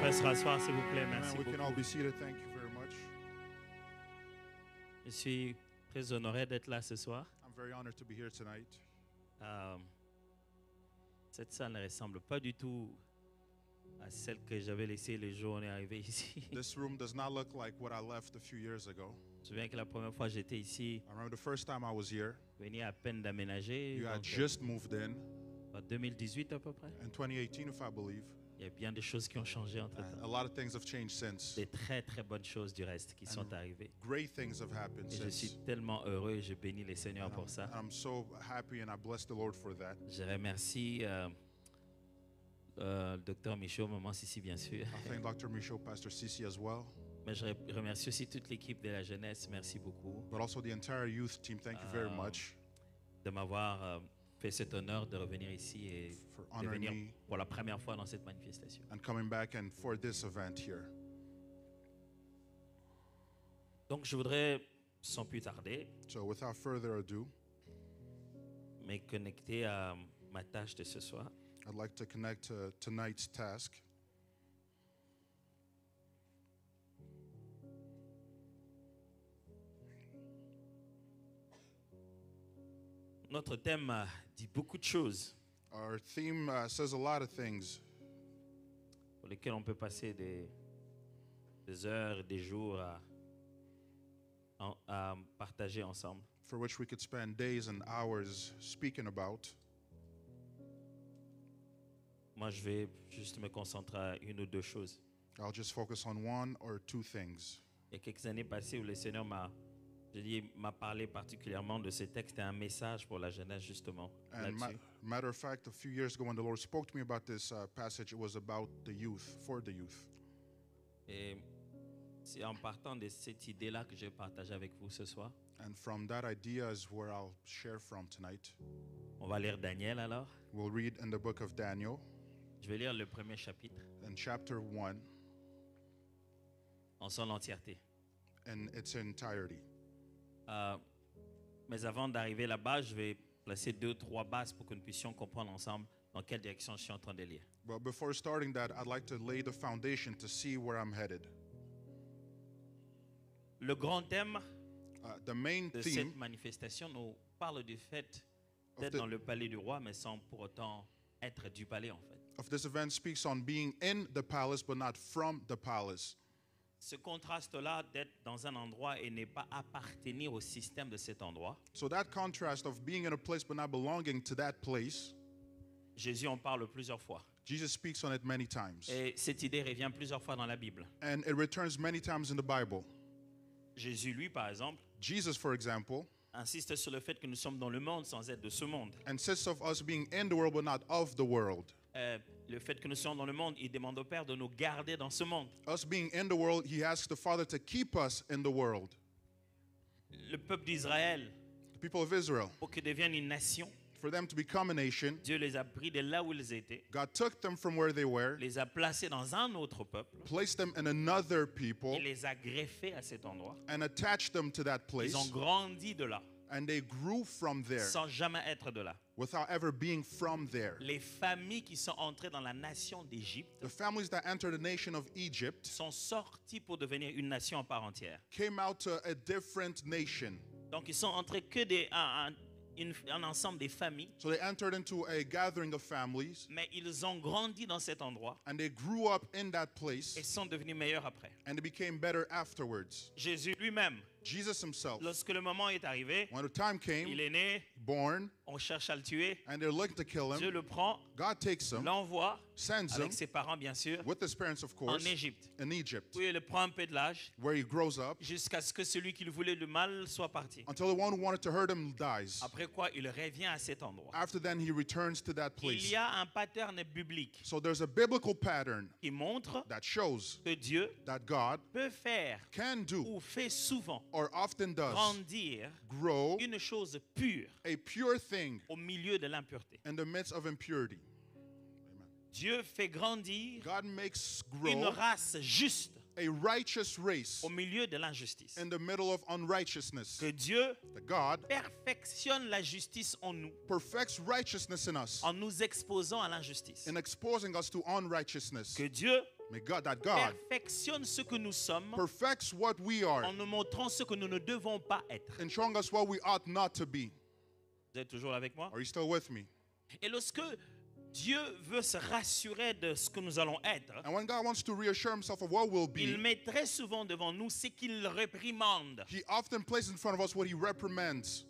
pourrait se rasseoir, s'il vous plaît. Merci Amen. We can all beaucoup. be seated. Thank you very much. Je suis très honoré d'être là ce soir. I'm very honored to be here tonight. Cette salle ne ressemble pas du tout à celle que j'avais laissée le jour où on est arrivé ici. This room does not look like what I left a few years ago. Je me souviens que la première fois que j'étais ici, I remember the first time I was here, je venais à peine d'aménager. you had Donc, just moved in en 2018 à peu près. in 2018, if I believe. Il y a bien des choses qui ont changé entre And a temps. lot of things have changed since. Des très très bonnes choses du reste qui sont arrivées. Great things have happened Et je suis since. tellement heureux et je bénis les Seigneurs And pour ça. I'm so happy and I bless the Lord for that. Je remercie le docteur Michaud, maman Sissi bien sûr. I thank Dr. Michaud, Pastor Sisi as well, Mais je remercie aussi toute l'équipe de la jeunesse. Merci beaucoup but also the entire youth team. Thank you very much de m'avoir fait cet honneur de revenir ici et for de honoring venir me pour la première fois dans cette manifestation. and coming back and for this event here. Donc je voudrais, sans plus tarder, So without further ado, me connecter à ma tâche de ce soir. I'd like to connect to tonight's task. Notre thème dit beaucoup de choses Our theme says a lot of things pour lesquelles on peut passer des heures, des jours à partager ensemble. for which we could spend days and hours speaking about. Moi, je vais juste me concentrer à une ou deux choses. I'll just focus on one or two things. Il y a quelques années passées où le Seigneur m'a parlé particulièrement de ce texte et un message pour la jeunesse justement And là-dessus. matter of fact, a few years ago when the Lord spoke to me about this passage, it was about the youth, for the youth. Et c'est en partant de cette idée-là que je vais partager avec vous ce soir. And from that idea is where I'll share from tonight. On va lire Daniel alors. We'll read in the book of Daniel, Je vais lire le premier chapitre in chapter 1, en son entièreté. in its entirety. Mais avant d'arriver là-bas, je vais placer 2 ou 3 bases pour que nous puissions comprendre ensemble dans quelle direction je suis en train de lire. But before starting that, I'd like to lay the foundation to see where I'm headed. Le grand thème The main de theme cette manifestation nous parle du fait d'être the- dans le palais du roi, mais sans pour autant être du palais en fait. of this event speaks on being in the palace but not from the palace. Ce contraste-là d'être dans un endroit et ne pas appartenir au système de cet endroit, So that contrast of being in a place but not belonging to that place, Jésus en parle plusieurs fois. Jesus speaks on it many times. Et cette idée revient plusieurs fois dans la Bible. And it returns many times in the Bible. Jésus, lui, par exemple, Jesus, for example, insiste sur le fait que nous sommes dans le monde sans être de ce monde. insists of us being in the world but not of the world. Le fait que nous sommes dans le monde, il demande au Père de nous garder dans ce monde. Us being in the world, he asks the Father to keep us in the world. Le peuple d'Israël, The people of Israel, pour qu'ils deviennent une nation, for them to become a nation, Dieu les a pris de là où ils étaient, God took them from where they were, les a placés dans un autre peuple, placed them in another people, et les a greffés à cet endroit. and attached them to that place, Ils ont grandi de là, and they grew from there sans jamais être de là. without ever being from there. Les familles qui sont entrées dans la nation d'Égypte The families that entered the nation of Egypt sont sorties pour devenir une nation en part entière. came out to a different nation. Donc ils sont entrés que un ensemble des familles, So they entered into a gathering of families, mais ils ont grandi dans cet endroit and they grew up in that et place, sont devenus meilleurs après. and they became better afterwards. Jésus lui-même, Jesus himself, lorsque le moment est arrivé, when the time il came, est né, born, on cherche à le tuer, and they're looking to kill Dieu him, le prend, God takes him, l'envoie sends him avec ses parents bien sûr with his parents, of en course, Égypte. in Egypt, Puis il prend un peu de l'âge where he grows up, jusqu'à ce que celui qui lui voulait le mal soit parti. until the one who wanted to hurt him dies. Après quoi, il revient à cet endroit. After then, he returns to that Il place. y a un pattern biblique So there's a biblical pattern qui montre that shows que Dieu that God peut faire can do, ou fait souvent or often does, grandir grow une chose pure a pure thing au milieu de l'impureté. in the midst of impurity. Dieu fait grandir God makes une grow race juste a righteous race au milieu de l'injustice. in the middle of unrighteousness. Que Dieu That God perfectionne la justice en nous, perfects righteousness in us, en nous exposant à l'injustice. in exposing us to unrighteousness. Que Dieu May God, that God perfectionne ce que nous sommes perfects what we are en nous montrant ce que nous ne devons pas être. and showing us what we ought not to be. Vous êtes toujours avec moi? Are you still with me? Et lorsque Dieu veut se rassurer de ce que nous allons être, And when God wants to reassure himself of what we'll il be, met très souvent devant nous ce qu'il réprimande. he often places in front of us what he reprimands.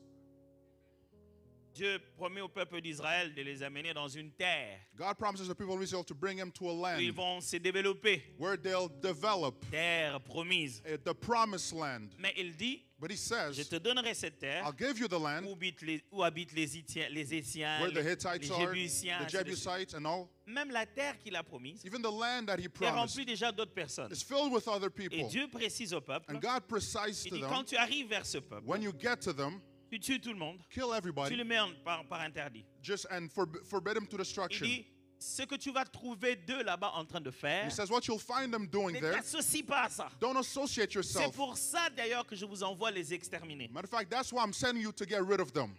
Dieu promet au peuple d'Israël de les amener dans une terre God promises the people of Israel to bring them to a où ils land vont se développer, where they'll develop terre promise. the promised land. Mais il dit, But he je says, te donnerai cette terre I'll give you the land où habitent les Hétiens, where the les Hittites are, Jébusiens, the ainsi de suite. Jebusites and all. Même la terre qu'il a promise Even the land that he est promised remplie déjà d'autres personnes. is filled with other Et people. Dieu précise au peuple, And God precise il to dit, them, quand tu arrives vers ce peuple, when you get to them, tu tues tout le monde, kill tu everybody, le mets par interdit. just and forbid him to Il destruction. dit, ce que tu vas trouver d'eux là-bas en train de faire, He says, what you'll find them doing ne there, t'associe pas à ça. don't associate C'est yourself. pour ça d'ailleurs que je vous envoie les exterminer. Matter of fact, that's why I'm sending you to get rid of them.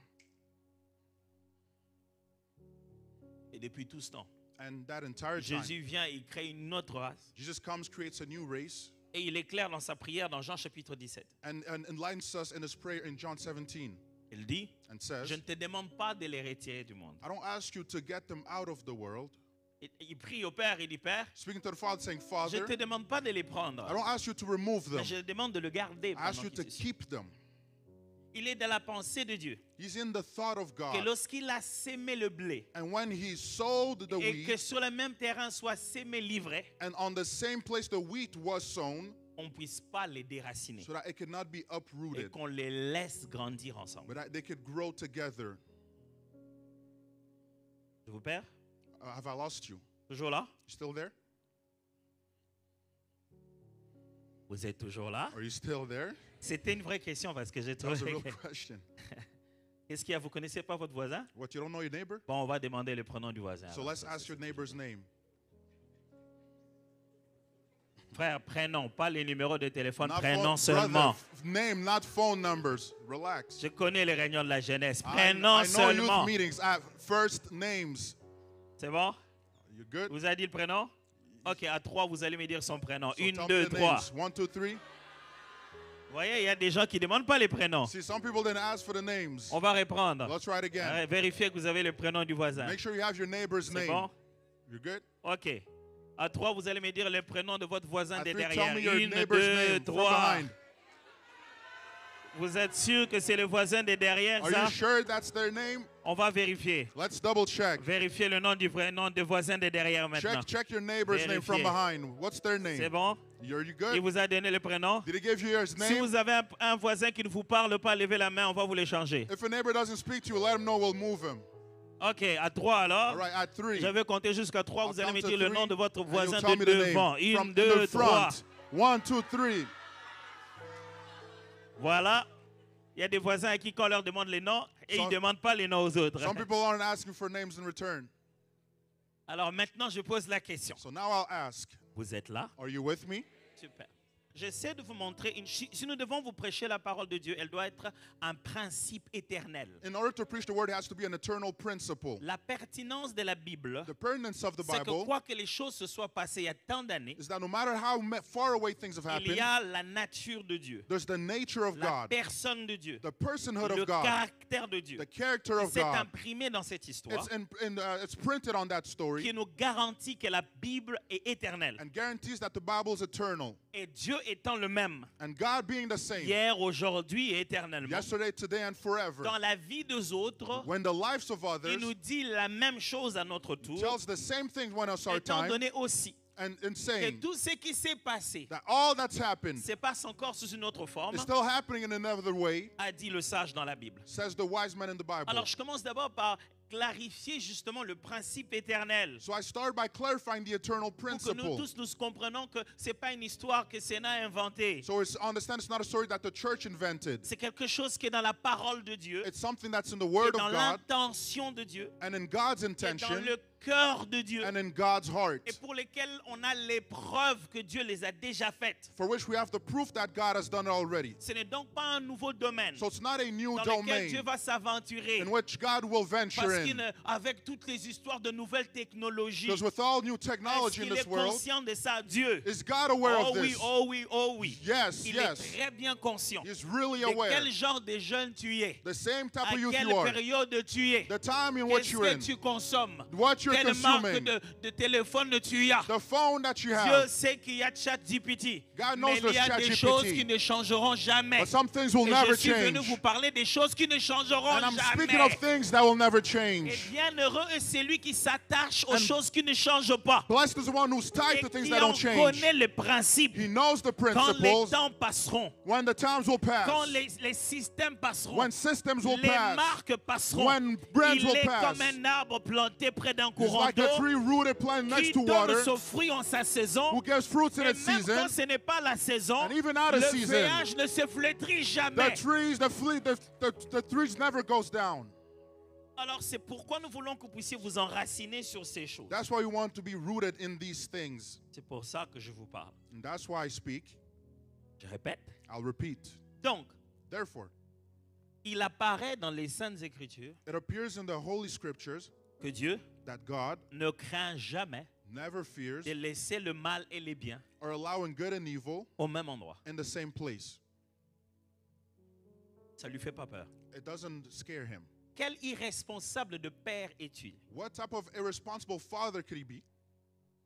Et depuis tout ce temps, And that entire time, Jésus vient, il crée une autre race. Jesus comes, creates a new race, Et il est clair dans sa prière dans Jean chapitre 17. and enlightens us in his prayer in John 17, Il dit, and says, je ne te demande pas de les retirer du monde. I don't ask you to get them out of the world. Il prie au Père, il dit, Père, Speaking to the Father, saying, je ne Father, te demande pas de les prendre, I don't ask you to remove them. mais je demande de le garder I ask pendant you qu'il to se suit. keep them. Il est dans la pensée de Dieu He's in the thought of que God. lorsqu'il a sémé le blé And when he sowed the et que wheat, sur le même terrain soit sémé l'ivraie, and on the same place the wheat was sown, on ne puisse pas les déraciner so that it could not be et uprooted, qu'on les laisse grandir ensemble. but that they could grow together. Je vous perds? Have I lost you? Toujours là? You still there? Vous êtes toujours là? Are you still there? C'était une vraie question parce que j'ai That was a trouvé. real question. Qu'est-ce qu'il y a? Vous ne connaissez pas votre voisin? What, you don't know your neighbor? Bon, on va demander le prénom du voisin. So alors. let's ask your neighbor's name. Frère, prénom, pas les numéros de téléphone, Not prénom phone, seulement. name, not phone numbers. Relax. Je connais les réunions de la jeunesse. I Prénom know seulement. youth meetings at first names. C'est bon? You good? Vous avez dit le prénom? Ok, à 3, vous allez me dire son prénom. So 1, tell me 2, the 3. names. 1, 2, 3. Vous voyez, il y a des gens qui ne demandent pas les prénoms. See, some people didn't ask for the names. On va reprendre. Let's try it again. Vérifiez que vous avez le prénom du voisin. Make sure you have your neighbor's C'est name. bon? You good? Ok. À 3, vous allez me dire le prénom de votre voisin At de 3, tell derrière. me your 1, neighbor's 2, name from 3. behind. Vous êtes sûr que c'est le voisin de derrière, Are ça? you sure that's their name? On va vérifier. Let's double check. Vérifiez le nom du vrai nom de voisin de derrière maintenant. Check your neighbor's name from Vérifiez. behind. What's their C'est name? bon? You Il good? vous a donné le prénom? Did he give you his Si name? vous avez un voisin qui ne vous parle pas, levez la main, on va vous l'échanger. If a neighbor doesn't speak to you, let him know, we'll move him. Ok, à 3 alors. All right, at 3. Je vais compter jusqu'à 3. I'll Vous allez count me to dire le 3, nom de votre and voisin you'll tell de me the name. devant. 1, From 2, the 3. front. 1, 2, 3. Voilà. Il y a des voisins à qui, quand on leur demande les noms, et ils Some- ne demandent pas les noms aux autres. Some people aren't asking for names in return. Alors maintenant, je pose la question. So now I'll ask, Vous êtes là? are you with me? Super. J'essaie de vous montrer, si nous devons vous prêcher la parole de Dieu, elle doit être un principe éternel. In order to preach the word, it has to be an eternal principle. La pertinence de la Bible, The pertinence of the c'est que Bible quoi que les choses se soient passées il y a tant d'années, is that no matter how far away things have il y happened, a la nature de Dieu, there's the nature of la God, personne de Dieu, the personhood le of God, caractère de Dieu. the character of C'est God. imprimé dans cette histoire It's printed on that qui story nous garantit que la Bible est éternelle. and guarantees that the Bible is eternal. Et Dieu étant le même, And God being the same, hier, aujourd'hui et éternellement. yesterday, today, and forever. Dans la vie des autres, When the lives of il others nous dit la même chose à notre tour, tells the same thing when it's our étant time, donné aussi and que saying tout ce qui s'est passé that all that's happened se passe encore sous une autre forme, is still happening in another way, a dit le sage dans la Bible. says the wise man in the Bible. Alors je commence d'abord par clarifier justement le principe éternel. So I start by clarifying the eternal Pour que nous principle. tous nous comprenons que ce n'est pas une histoire que Sénat a inventée. So understand it's not a story that the church invented. C'est quelque chose qui est dans la parole de Dieu, It's something that's in the qui est Word dans of God l'intention de Dieu, and in God's qui est dans intention le cœur de Dieu and in God's heart, et pour lesquels on a les preuves que Dieu les a déjà faites. for which we have the proof that God has done it already. Ce n'est donc pas un nouveau domaine So it's not a new dans lequel Dieu domain va s'aventurer. in which God will venture Parce in. qu'avec toutes les histoires de nouvelles technologies, Because with all new est-ce technology in qu'il this est world, conscient de ça, Dieu? is God aware Oh of oui, this? oh oui, oh oui. Yes, Il yes. est très bien conscient He's really de aware. quel genre de jeune tu es, The same type à of youth quelle you are, période tu es, the time in which qu'est-ce you're que in, tu consommes, what you're quelle marque consuming, de téléphone tu as. the phone that you Dieu have. sait qu'il y a ChatGPT, God mais knows il y there's a des ChatGPT. choses qui ne changeront jamais. But some things will Et never je suis venu change. vous parler des choses qui ne changeront And I'm speaking jamais. of things that will never Et change. bienheureux est celui qui s'attache aux And choses qui ne changent pas. Blessed is the one who's tied Et to things qui that en don't change. connaît le principe. He knows the Quand les principles temps passeront, when the times will quand pass, les systèmes passeront, when systems will les pass. marques passeront, when brands il will est pass. comme un arbre planté près d'un He's courant like a d'eau tree rooted planted qui next to donne water, son fruit en sa saison. who gives fruits in Et its même season. quand ce n'est pas la saison, And even out le of season, feuillage ne se flétrit The jamais. trees, the trees never goes down. Alors c'est pourquoi nous voulons que vous puissiez vous enraciner sur ces choses. That's why we want to be rooted in these things. C'est pour ça que je vous parle. And that's why I speak. Je répète. I'll repeat. Donc, Therefore, il apparaît dans les Saintes Écritures it appears in the Holy Scriptures que Dieu that God ne craint jamais never fears de laisser le mal et les biens or allowing good and evil au même endroit. in the same place. Ça lui fait pas peur. It doesn't scare him. Quel irresponsable de père est-il What type of irresponsible father could he be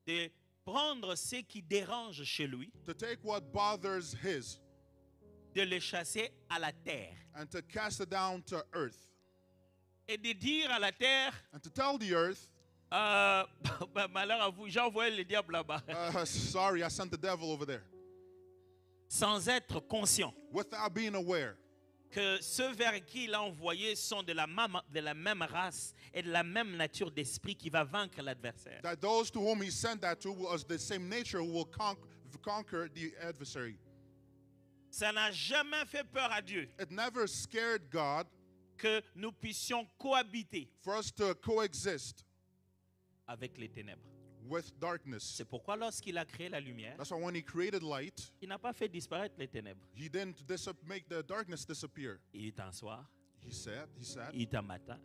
de prendre ce qui dérange chez lui, to take what bothers his de le chasser à la terre and to cast it down to earth et de dire à la terre, and to tell the earth, malheur à vous, j'ai envoyé le diable là-bas, sorry, I sent the devil over there, sans être conscient without being aware que ceux vers qui il a envoyé sont de la même race et de la même nature d'esprit qui va vaincre l'adversaire. that those to whom he sent that to was the same nature who will conquer the adversary. Ça n'a jamais fait peur à Dieu It never scared God que nous puissions cohabiter for us to coexist avec les ténèbres. with darkness. C'est pourquoi lorsqu'il a créé la lumière, That's why when he created light, il n'a pas fait disparaître les ténèbres. he didn't make the darkness disappear. Il est un soir, He sat, il est un matin,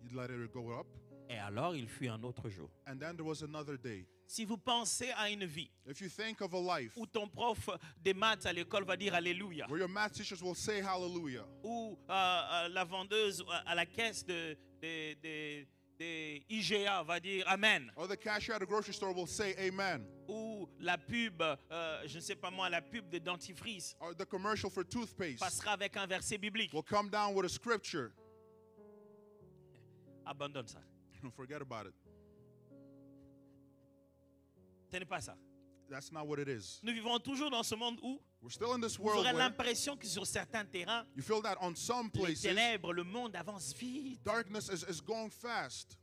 he let it go up, et alors il fut un autre jour. and then there was another day. Si vous pensez à une vie If you think of a life où ton prof de maths à l'école va dire Alléluia, where your math teachers will say hallelujah, ou la vendeuse à la caisse de IGA va dire Amen, or the cashier at a grocery store will say amen, ou la pub, je ne sais pas moi, la pub de dentifrice or the commercial for toothpaste passera avec un verset biblique. will come down with a scripture. Abandonne ça. Forget about it. Ce n'est pas ça. That's not what it is. Nous vivons toujours dans ce monde où We're still in this vous world aurez where l'impression que sur certains terrains, you feel that on some les places, ténèbres, le monde avance vite. darkness is going fast.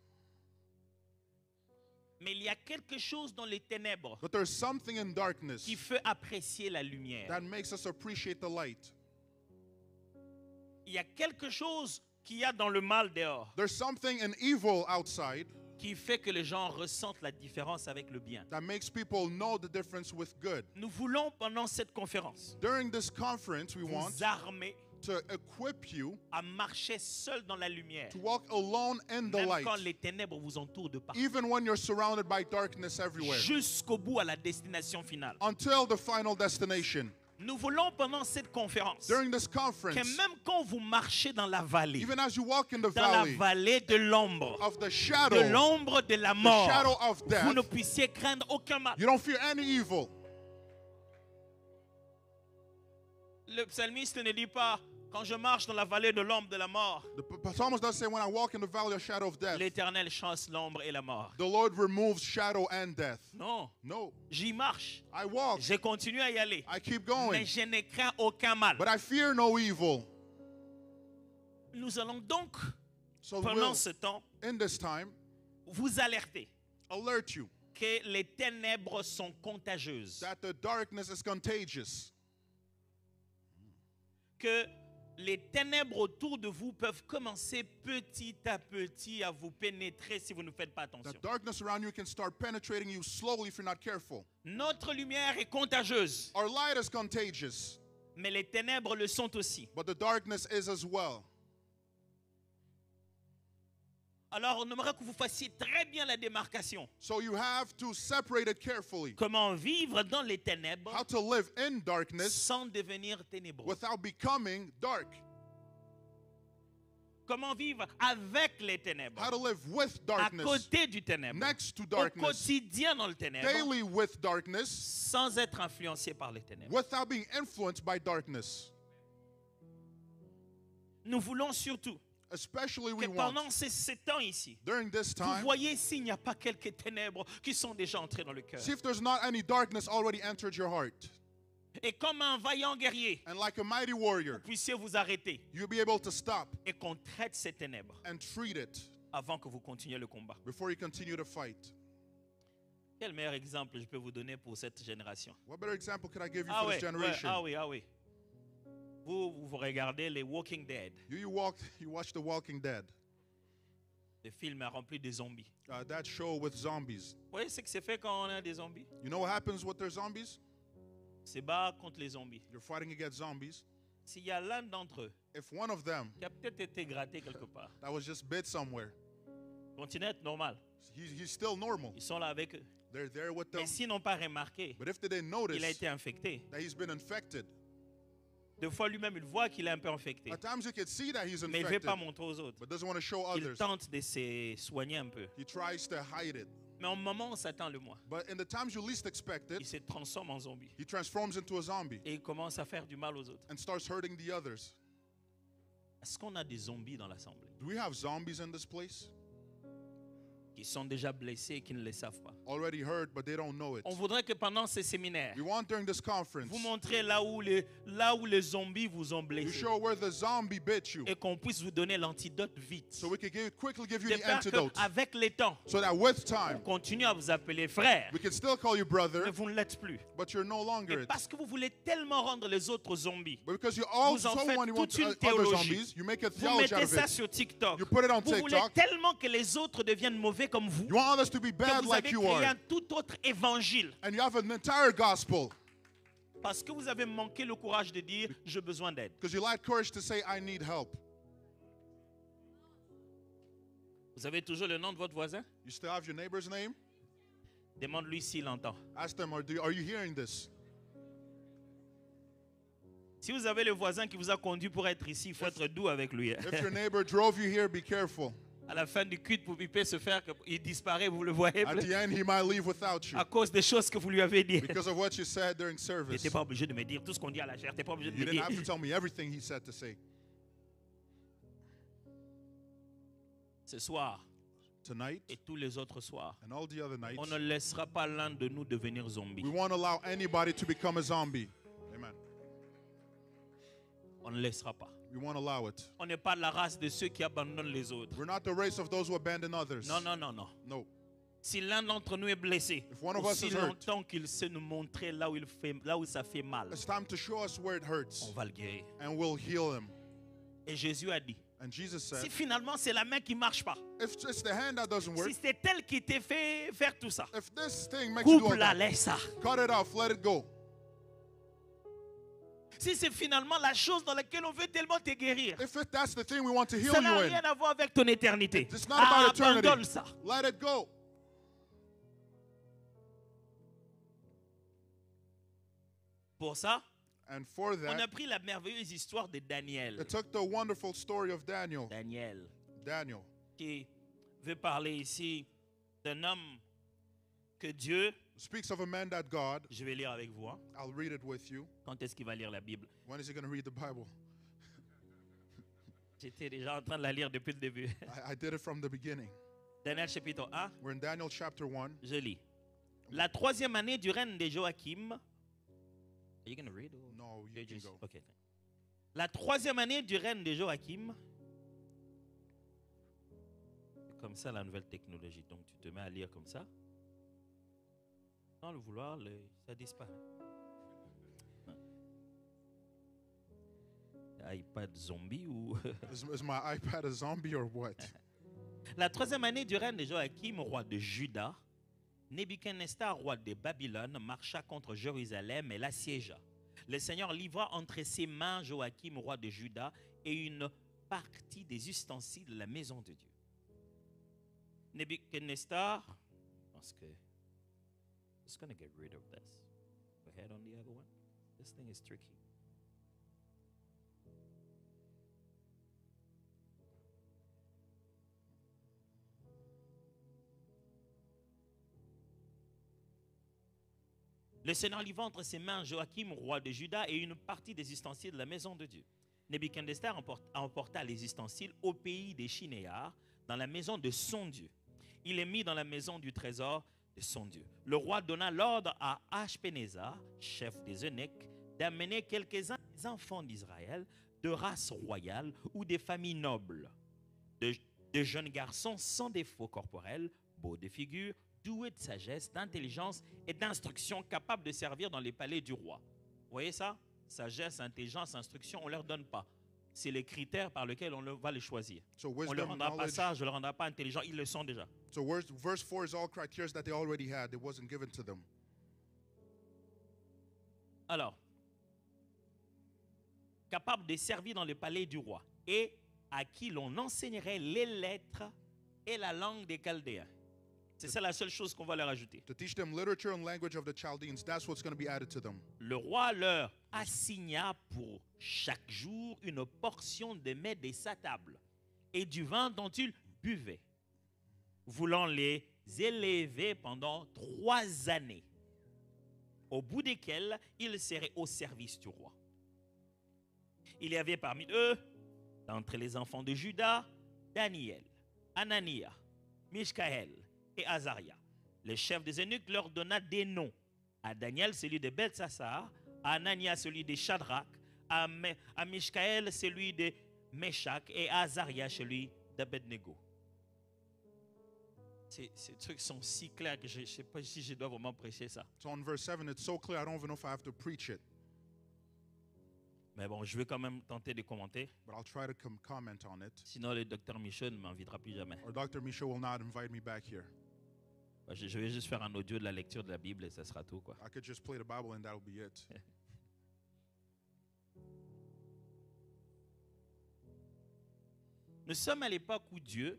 Mais il y a quelque chose dans les ténèbres But there's something in darkness qui fait apprécier la lumière. that makes us appreciate the light. Il y a quelque chose qu'il y a dans le mal dehors There's something in evil outside qui fait que les gens ressentent la différence avec le bien. that makes people know the difference with good. Nous voulons pendant cette conférence During this conference, we want vous armer to equip you à marcher seul dans la lumière, to walk alone in the même light, quand les ténèbres vous entourent de partout, even when you're surrounded by darkness everywhere, jusqu'au bout à la destination finale. until the final destination. Nous voulons pendant cette conférence During this que conference, même quand vous marchez dans la vallée, even as you walk in the dans la valley vallée de l'ombre, of the de shadow, l'ombre de la the mort, shadow of vous death, ne puissiez craindre aucun mal. you don't fear any evil. Le psalmiste ne dit pas quand je marche dans la vallée de l'ombre de la mort, The psalmist does say, when I walk in the valley of shadow of death, l'Éternel chasse l'ombre et la mort. the Lord removes shadow and death. Non, No, j'y marche, I walk, je continue à y aller, I keep mais going, je ne crains aucun mal. but I fear no evil. Nous allons donc, So pendant we'll, ce temps, in this time, vous alerter alert you que les ténèbres sont contagieuses, that the darkness is contagious, que les ténèbres autour de vous peuvent commencer petit à petit à vous pénétrer si vous ne faites pas attention. That darkness around you can start penetrating you slowly if you're not careful. Notre lumière est contagieuse, Our light is contagious, mais les ténèbres le sont aussi. but the darkness is as well. Alors, on aimerait que vous fassiez très bien la démarcation. So you have to separate it carefully. Comment vivre dans les ténèbres How to live in darkness sans devenir ténébreux. without becoming dark. Comment vivre avec les ténèbres, How to live with à darkness, côté du ténèbre, next to au darkness, quotidien dans le ténèbre, daily with darkness, sans être influencé par les ténèbres. without being influenced by darkness. Nous voulons surtout Especially que we pendant want, ces temps ici, during this vous time, voyez s'il n'y a pas quelques ténèbres qui sont déjà entrées dans le cœur. see if there's not any darkness already entered your heart. Et comme un vaillant guerrier, And like a mighty warrior, vous puissiez vous arrêter you'll be able to stop et qu'on traite ces ténèbres and treat it avant que vous continuiez le combat. before you continue to fight. Quel meilleur exemple je peux vous donner pour cette génération? What better example could I give you Ah for oui, this generation? ah oui. Vous regardez les Walking Dead. You watch The Walking Dead, Le film est rempli de zombies. that show with zombies. Vous voyez ce que c'est fait quand on a des zombies? You know what happens with their zombies? C'est battre contre les zombies. You're fighting against zombies. S'il y a l'un d'entre eux If one of them qui a peut-être été gratté quelque part, that was just bit somewhere, continue à être normal. he's still normal. Ils sont là avec eux. They're there with them. Mais s'ils n'ont pas remarqué But if they didn't qu'il a notice été infecté, that he's been infected, des fois lui-même il voit qu'il est un peu infecté, at times you can see that he's mais il ne veut infected, pas montrer aux autres. but doesn't want to show Il others. tente de se soigner un peu. He tries to hide it. Mais au moment où Satan le voit, But in the times you least expect il it, se transforme en zombie he transforms into a zombie et il commence à faire du mal aux autres. and starts hurting the others. Est-ce qu'on a des zombies dans l'assemblée Do we have zombies in this place? qui sont déjà blessés et qui ne le savent pas? Already hurt, but they don't know it. On voudrait que pendant ces séminaires, We want during this conference, vous montrez là où les zombies vous ont you blessé show where the zombie bit you, et qu'on puisse vous donner l'antidote vite. so we can quickly give you De the peur antidote, qu'avec les temps, so that with on time, continue à vous appeler frère, we can still call you brother, mais vous ne l'êtes plus. but you're no longer Et it. parce que vous voulez tellement rendre les autres zombies, But because you vous en also faites want toute une other théologie. zombies, you make a Vous theology out mettez of ça it. sur TikTok. You put it on Vous voulez TikTok. tellement que les autres deviennent mauvais comme vous, You want others to be que bad vous like avez you créé are. un tout autre évangile. And you have an entire gospel Parce que vous avez manqué le courage de dire « j'ai besoin d'aide because you lack courage to say, I need help. ». Vous avez toujours le nom de votre voisin? You still have your neighbor's name? Demande-lui s'il entend. Ask them, are you hearing this? Si vous avez le voisin qui vous a conduit pour être ici, il faut être doux avec lui. If your neighbor drove you here, be careful. À la fin du culte, il peut se faire qu'il disparaît, vous le voyez, At the end, he might leave without you à cause des choses que vous lui avez dit. because of what you said during Tu service. n'étais pas obligé de me dire tout ce qu'on dit à la chair. Tu n'es pas obligé de You me didn't dire. have to tell me everything he said to say. Ce soir Tonight et tous les autres soirs, and all the other nights, on ne laissera pas l'un de nous devenir zombie. we won't allow anybody to become a zombie. Amen. On ne laissera pas. We won't allow it. On n'est pas la race de ceux qui abandonnent les autres. We're not the race of those who abandon others. Non, non, non, non. No. Si l'un d'entre nous est blessé, If one of us aussi is hurt, longtemps qu'il sait nous montrer là où ça fait mal, it's time to show us where it hurts on va le guérir. and we'll heal him. Et Jésus a dit, And Jesus si said, finalement c'est la main qui ne marche pas, if it's the hand that doesn't work, si c'est elle qui t'a fait faire tout ça, if this thing makes you do all coupe-la, that, laisse ça. cut it off, let it go. Si c'est finalement la chose dans laquelle on veut tellement te guérir, If that's the thing we want to heal ça n'a you rien in, à voir avec ton éternité. it's not about Abandonne eternity. ça. Let it go. Pour ça, And for on a that, pris la merveilleuse histoire de Daniel. it took the wonderful story of Daniel. Daniel, qui veut parler ici d'un homme que Dieu, Speaks of a man that God, je vais lire avec vous, hein. I'll read it with you. Quand est-ce qu'il va lire la Bible? When is he going to read the Bible? J'étais déjà en train de la lire depuis le début. I did it from the beginning. Daniel chapitre 1, We're in Daniel chapter 1. je lis. La troisième année du règne de Joachim. Are you going to read? Or No, you you can just- go. okay. La troisième année du règne de Joachim. C'est comme ça la nouvelle technologie. Donc tu te mets à lire comme ça. Sans le vouloir, ça disparaît. iPad zombie ou... Is my iPad a zombie or what? La troisième année du règne de Joachim, roi de Juda, Nebuchadnezzar, roi de Babylone, marcha contre Jérusalem et l'assiégea. Le Seigneur livra entre ses mains Joachim, roi de Juda, et une partie des ustensiles de la maison de Dieu. Nebuchadnezzar, parce que it's going to get rid of this. Go ahead on the other one. This thing is tricky. Le Seigneur livra entre ses mains Joachim, roi de Juda, et une partie des ustensiles de la maison de Dieu. Nebuchadnezzar emporta les ustensiles au pays des Chinéars, dans la maison de son Dieu. Il les mit dans la maison du trésor de son Dieu. Le roi donna l'ordre à Ashpenazar, chef des eunuques, d'amener quelques-uns des enfants d'Israël, de race royale ou des familles nobles, de jeunes garçons sans défaut corporel, beaux de figure, doués de sagesse, d'intelligence et d'instruction, capables de servir dans les palais du roi. Vous voyez ça? Sagesse, intelligence, instruction, on ne leur donne pas. C'est les critères par lesquels on va les choisir. So On ne leur wisdom, rendra pas knowledge. ça, je ne leur rendrai pas intelligent, ils le sont déjà. So verse 4 is all criteria that they already had. It wasn't given to them. Alors, capable de servir dans le palais du roi et à qui l'on enseignerait les lettres et la langue des Chaldéens. C'est ça la seule chose qu'on va leur ajouter. To teach them literature and language of the Chaldeans, that's what's going to be added to them. Le roi leur assigna pour chaque jour une portion de mets de sa table et du vin dont ils buvaient, voulant les élever pendant 3 années, au bout desquelles ils seraient au service du roi. Il y avait parmi eux, d'entre les enfants de Juda, Daniel, Anania, Mishkaël et Azaria. Le chef des eunuques leur donna des noms. À Daniel, celui de Beltsassar, à Anania, celui de Shadrach, à Mishkaël, celui de Meshach, et à Azaria, celui d'Abednego. Ces trucs sont si clairs que je ne sais pas si je dois vraiment prêcher ça. So on verse 7, it's so clear, I don't even know if I have to preach it. Mais bon, je vais quand même tenter de commenter. But I'll try to comment on it. Sinon, le docteur Michel ne m'invitera plus jamais. Or Dr. Michaud will not invite me back here. Je vais juste faire un audio de la lecture de la Bible et ça sera tout, quoi. I could just play the Bible and that'll be it. Nous sommes à l'époque où Dieu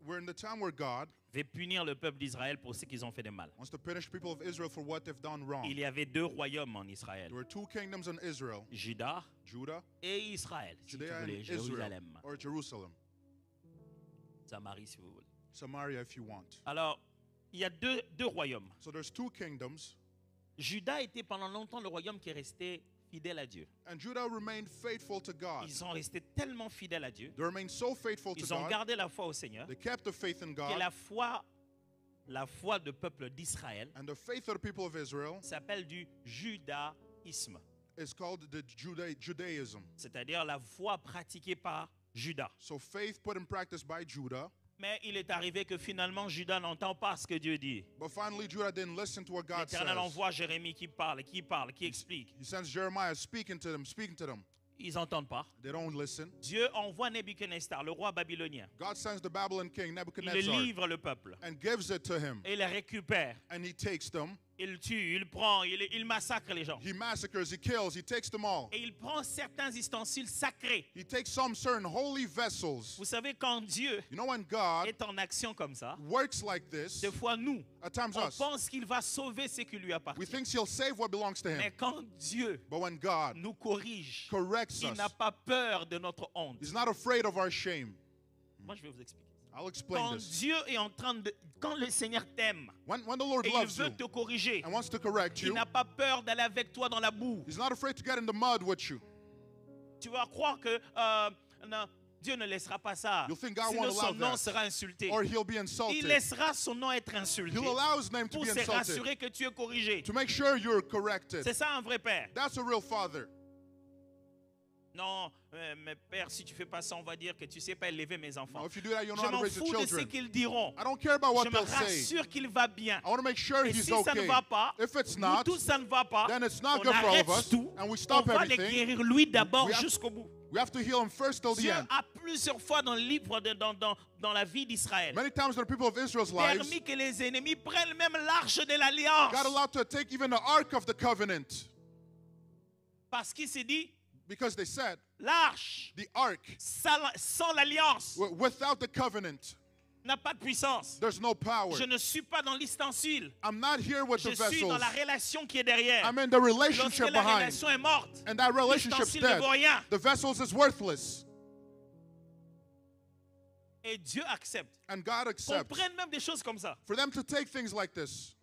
We're in the time where God veut punir le peuple d'Israël pour ce qu'ils ont fait de mal. wants to punish people of Israel for what they've done wrong. Il y avait 2 royaumes en Israël, There were 2 kingdoms in Israel, Juda Judah, et Israël, si tu Judea and voulais, Israel, Jérusalem, or Jerusalem, Samarie si vous voulez. Samaria if you want. Alors, il y a deux royaumes. So there's 2 kingdoms, Juda était pendant longtemps le royaume qui est resté fidèle à Dieu. and Judah remained faithful to God. Ils sont restés tellement fidèles à Dieu, They remained so faithful to ils ont God. gardé la foi au Seigneur, They kept the faith in que God, la foi du peuple d'Israël and the faith of the people of Israel s'appelle du judaïsme, is called the Judaism. c'est-à-dire la foi pratiquée par Juda. So faith put in practice by Judah, Mais il est arrivé que finalement Juda n'entend pas ce que Dieu dit. but finally Judah didn't listen to what God L'Éternel says. envoie Jérémie qui parle, qui explique. He sends Jeremiah speaking to them. Ils n'entendent pas. They don't listen. Dieu envoie Nebuchadnezzar, le roi babylonien. God sends the Babylon king Il Nebuchadnezzar livre le peuple. and gives it to him, Et il les récupère. and he takes them. Il tue, il prend, il massacre les gens. He massacres, he kills, he takes them all. Et il prend certains ustensiles sacrés. He takes some certain holy vessels. Vous savez, quand Dieu You know, when God est en action comme ça, works like this, des fois nous, at times on us, pense qu'il va sauver ce qui lui we appartient. think he'll save what belongs to Mais him. quand Dieu But when God nous corrige, corrects il n'a us, pas peur de notre honte. he's not afraid of our shame. Moi, je vais vous expliquer. I'll explain Quand this. Dieu est en train de... Quand le Seigneur t'aime When the Lord et il loves you veut te corriger, and wants to correct il you, n'a pas peur d'aller avec toi dans la boue. he's not afraid to get in the mud with you. Tu vas croire que non, Dieu ne laissera pas ça. You'll think God Sinon won't allow son nom that. sera insulté. Or he'll be Il insulted. laissera son nom être insulté He'll allow his name to pour be se insulted. rassurer que tu es corrigé. To make sure you're corrected. C'est ça un vrai père. That's a real father. Non, mais père, si tu fais pas ça, on va dire que tu sais pas élever mes enfants. No, if you do that, you don't know Je how to m'en raise your fous de ce children. qu'ils diront. I don't care about what Je me they'll say. rassure qu'il va bien. I want to make sure Et he's si ça ne okay. va pas, If it's nous not, tous ça ne va pas, then it's not on good for all arrête of us, tout, and we on stop va les everything. guérir lui d'abord We have- jusqu'au bout. We have to heal him first till the Dieu end. a plusieurs fois dans le livre, dans la vie d'Israël, Many times in the people of Israel's lives, permis que les ennemis prennent même l'arche de l'alliance. God allowed to take even the ark of the covenant Parce qu'il s'est dit, because they said l'arche the ark sans l'alliance without the covenant, n'a pas de puissance. there's no power. Je ne suis pas dans l'ustensile. I'm not here with Je the suis dans vessels. la relation qui est derrière. I'm in the Lorsque relationship la behind. relation est morte, And that relationship's l'ustensile ne dead. vaut rien. The vessels is worthless. Et Dieu accepte. And God Qu'on accepts. prenne même des choses comme ça. For them to take things like this.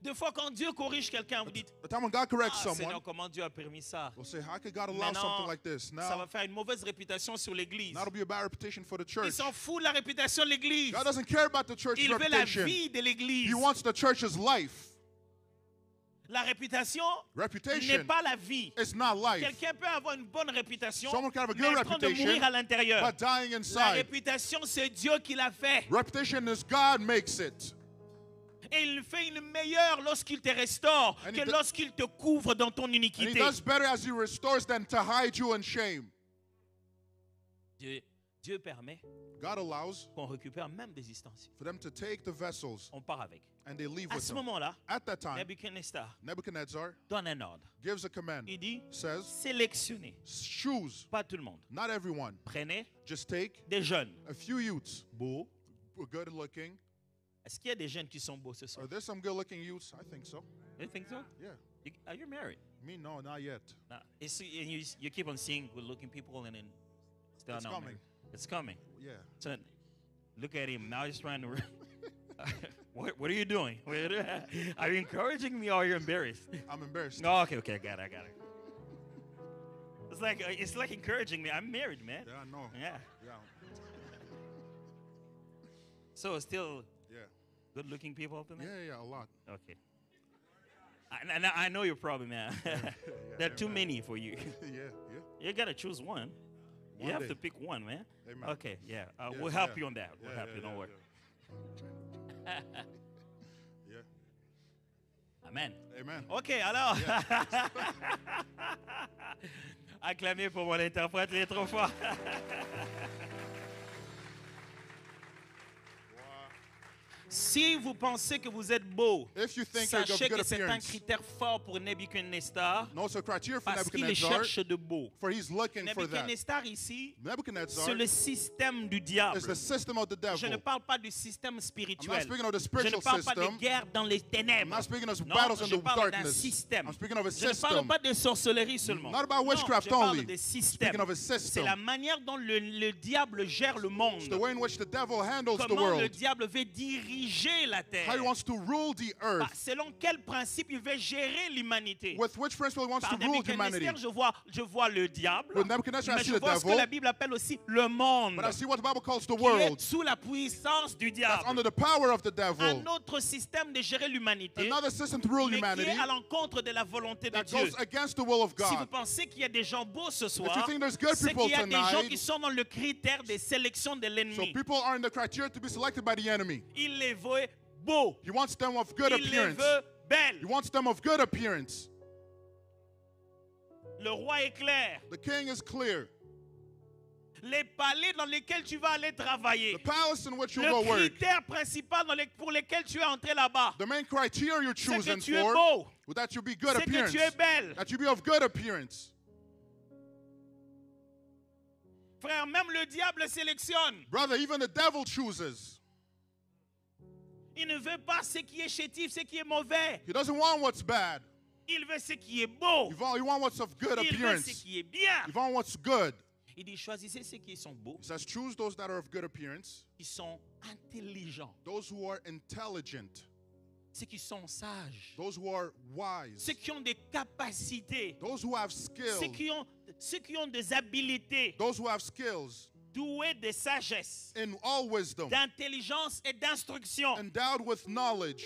Des fois, quand Dieu corrige quelqu'un, vous dites, The time when God corrects ah, someone, Seigneur, comment Dieu a permis ça? we'll say, how could God allow Maintenant, something like this? ça va Now, faire une mauvaise réputation sur l'église. that'll be a bad reputation for the Il church. s'en fout de la réputation de l'église. God doesn't care about the church's Il veut la reputation. vie de l'église. He wants the church's life. La réputation n'est Reputation pas la vie. is not life. Quelqu'un peut avoir une bonne réputation, Someone can have a mais good en train de reputation, mourir à l'intérieur. but dying La inside. réputation, c'est Dieu qui l'a fait. Reputation is God makes it. Et il fait une meilleure lorsqu'il te restaure And que he do- lorsqu'il te couvre dans ton And he iniquité. does better as he restores than to hide you in shame. Dieu permet God allows qu'on récupère même des ustensiles. for them to take the vessels On part avec. and they leave À with ce them. moment-là, At that time, Nebuchadnezzar Nebuchadnezzar donne un ordre. gives a command, Il dit, says, sélectionnez, choose, pas tout le monde. not everyone. Prenez Just take des jeunes a few youths, beaux. good looking. Est-ce qu'il y a des jeunes qui sont beaux ce soir? Are there some good looking youths? I think so. You think so? Yeah. Are you married? Me, no, not yet. No. And you keep on seeing good-looking people and then still It's not coming. married. It's coming. Yeah. So look at him now. He's trying to. What are you doing? Are you encouraging me or are you embarrassed? I'm embarrassed. No, okay, I got it. It's like encouraging me. I'm married, man. Yeah, I know. Yeah. Yeah. So still Yeah. good-looking people up in Yeah, there. yeah, a lot. Okay. I know your problem, man. There are too amen. many for you. Yeah, yeah. You gotta choose one. You One have day. to pick one, man. Amen. Okay, yeah. Yes, We'll help yeah. you on that. We'll Yeah, help yeah, you. Don't yeah, worry. Yeah. Amen. Amen. Ok, alors. Acclamez pour mon interprète, il est trop fort. Si vous pensez que vous êtes beau, If you think you're of sachez good que c'est un appearance, critère fort pour Nebuchadnezzar no, it's a criteria for parce qu'il Nebuchadnezzar, cherche de beau. for he's looking for that. Nebuchadnezzar ici, Nebuchadnezzar c'est le système du diable. is the system of the Je ne devil. parle pas du système I'm not spirituel. speaking of the Je ne spiritual parle pas de system. guerre dans les I'm ténèbres. not speaking of Non, battles in je the parle d'un darkness. système. I'm speaking of a Je ne parle system. pas de sorcellerie seulement. Not about witchcraft non, je parle only. de système. Speaking of a C'est system. la manière dont le diable gère le monde. It's the way in which the devil handles the Comment le world. diable veut diriger la terre. How he wants to rule the Bah, earth. selon quel principe il veut gérer l'humanité. With which principle he wants Par to rule humanity. Nebuchadnezzar, je vois le diable. With Nebuchadnezzar, I Mais see je the vois ce que devil. la Bible appelle aussi le monde. But I see what the Bible calls the Qui est world. sous la puissance du That's diable. under the power of the Un devil. autre système de gérer l'humanité. Another system to rule Mais qui humanity est à l'encontre de la volonté de that Dieu. goes against the will of Si vous God. pensez qu'il y a des gens beaux ce If you soir, think there's good c'est people qu'il y a des gens tonight, qui sont dans le critère de sélection de so l'ennemi. people are in the criteria to be selected by the enemy. Il les veut beaux. He wants them of good Il les appearance. veut belles. He wants them of good appearance. Le roi est clair. The king is clear. Les palais dans lesquels tu vas aller travailler. The palace in which you Le go work. critère principal pour lequel tu es entré là-bas, The main criteria you're c'est que choosing tu es for, beau. that you be good C'est que appearance. tu es belle. That you be of good appearance. Frère, même le diable sélectionne. Brother, even the devil chooses. Il ne veut pas ce qui est chétif, ce qui est mauvais. He doesn't want what's bad. Il veut ce qui est beau. He wants what's of good Il veut ce appearance. qui est bien. He wants what's good. Il dit, choisissez ceux qui sont beaux, He says, choose those that are of good appearance, qui sont intelligents, those who are intelligent, ceux qui sont sages, those who are wise, ceux qui ont des capacités, those who have skills, ceux qui ont des habiletés, those who have skills doués de sagesse, in all wisdom, d'intelligence et d'instruction, endowed with knowledge,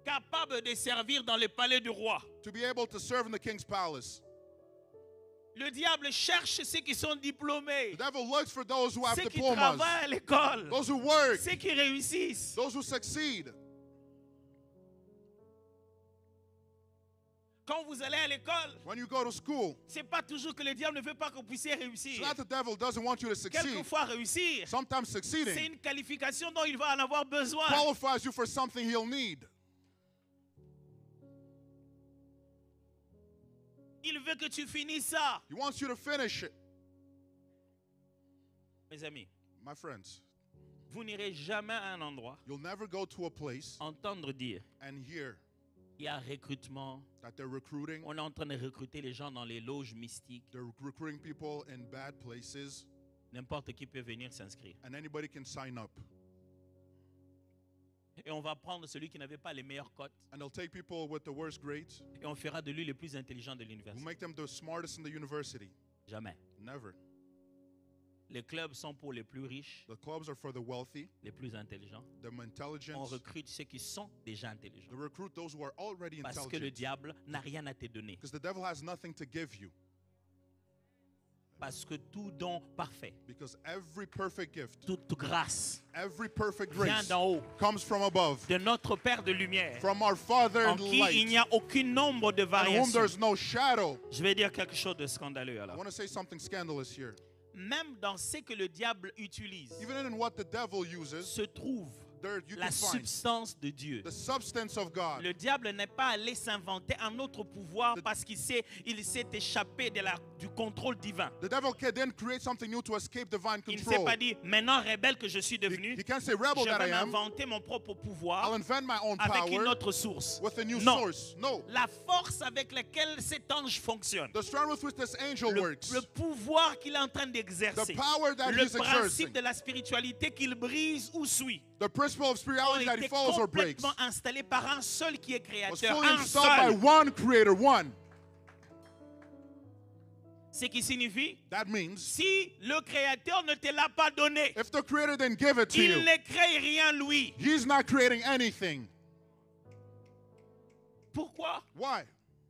capables de servir dans le palais du roi. to be able to serve in the king's palace. Le diable cherche ceux qui sont diplômés, The devil looks for those who have ceux qui diplomas, travaillent à l'école, those who work, ceux qui réussissent. those who succeed. Quand vous allez à l'école, When you go to school, c'est pas toujours que le diable ne veut pas que vous puissiez it's réussir. not the devil doesn't want you to succeed. Quelquefois réussir, Sometimes c'est succeeding une qualification dont il va en avoir besoin. qualifies you for something he'll need. Il veut que tu finisses ça. He wants you to finish it. Mes amis, My friends, vous n'irez jamais à un endroit you'll never go to a place entendre dire and hear il y a recrutement. that they're recruiting. On est en train de recruter les gens dans les loges mystiques. They're recruiting people in bad places, N'importe qui peut venir s'inscrire. and anybody can sign up. Et on va prendre celui qui n'avait pas les meilleures cotes And they'll take people with the worst grades, et on fera de lui le plus intelligent de who l'université. make them the smartest in the university. Jamais. Never. Les clubs sont pour les plus riches, The clubs are for the wealthy, les plus intelligents. the On intelligent. recrute ceux qui sont déjà intelligents. They recruit those who are already Parce que le intelligent. diable n'a rien à te donner. Because the devil has nothing to give you. Parce que tout don parfait, Because every perfect gift, toute grâce every perfect vient grace d'en haut, comes from above, de notre Père de lumière, from our Father en in qui il light, n'y a aucun nombre de in whom variations. there's no shadow. Je vais dire quelque chose de scandaleux I alors. want to say something scandalous here. Même dans ce que le diable utilise, Even in what the devil uses, se trouve there you la can find substance de Dieu. the substance of God. Le diable n'est pas allé s'inventer un autre pouvoir parce qu'il s'est échappé du contrôle divin. The devil didn't create something new to escape divine Il ne s'est control. pas dit, maintenant rebelle que je suis devenu, He can't say, rebel je that I vais am, m'inventer mon propre I'll pouvoir invent my own avec une power autre source. with a new Non. source. No. La force avec laquelle cet ange fonctionne, The strength with which this angel works, le pouvoir qu'il est en train the d'exercer, power that le he's principe exerting, de la spiritualité qu'il brise ou suit, the principle of ont spirituality that he été follows or breaks, complètement installé par un seul qui est was créateur, fully un installed by seul. one creator, one. Ce qui signifie, That means si le créateur ne te l'a pas donné, if the creator didn't give it to il you, ne crée rien lui. he's not creating anything. Pourquoi Why?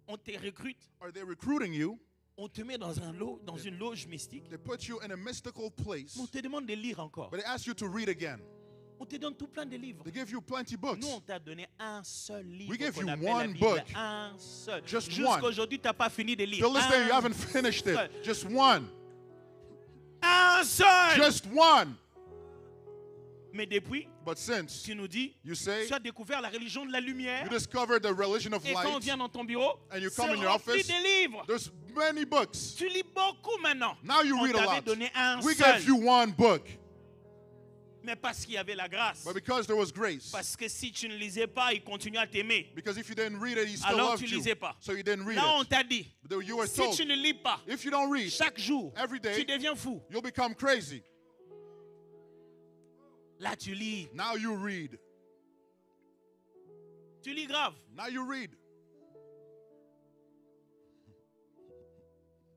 on te recrute, Are they recruiting you? on te met dans une loge mystique, They put you in a mystical place, on te demande de lire encore. but they ask you to read again. On te donne tout plein de livres. They give you plenty books. Nous, on t'a donné un seul livre. We gave qu'on you appelle la one Bible. book. Un seul. Just Jusqu'à one. aujourd'hui, tu n'as pas fini de lire. Till this day, you Un haven't finished it. seul. Just one. Un seul. Just one. Mais depuis, But since tu nous dis, you say tu as découvert la religion de la lumière. you discovered the religion of Et quand on light, vient dans ton bureau, and you c'est come in your rempli office, de livres. there's many books. Tu lis beaucoup maintenant. Now you On read a t'avait lot. donné un We seul. gave you one book. Mais parce qu'il y avait la grâce. But because there was grace, Parce que si tu ne lisais pas, il continuait à t'aimer. because if you didn't read it, he still Alors loved tu you. lisais pas. So you didn't read Là, on it. t'a dit, But you were si told, tu ne lis pas, if you don't read, chaque jour, every day, tu deviens fou. you'll become crazy. Là, tu lis. Now you read. Tu lis grave. Now you read.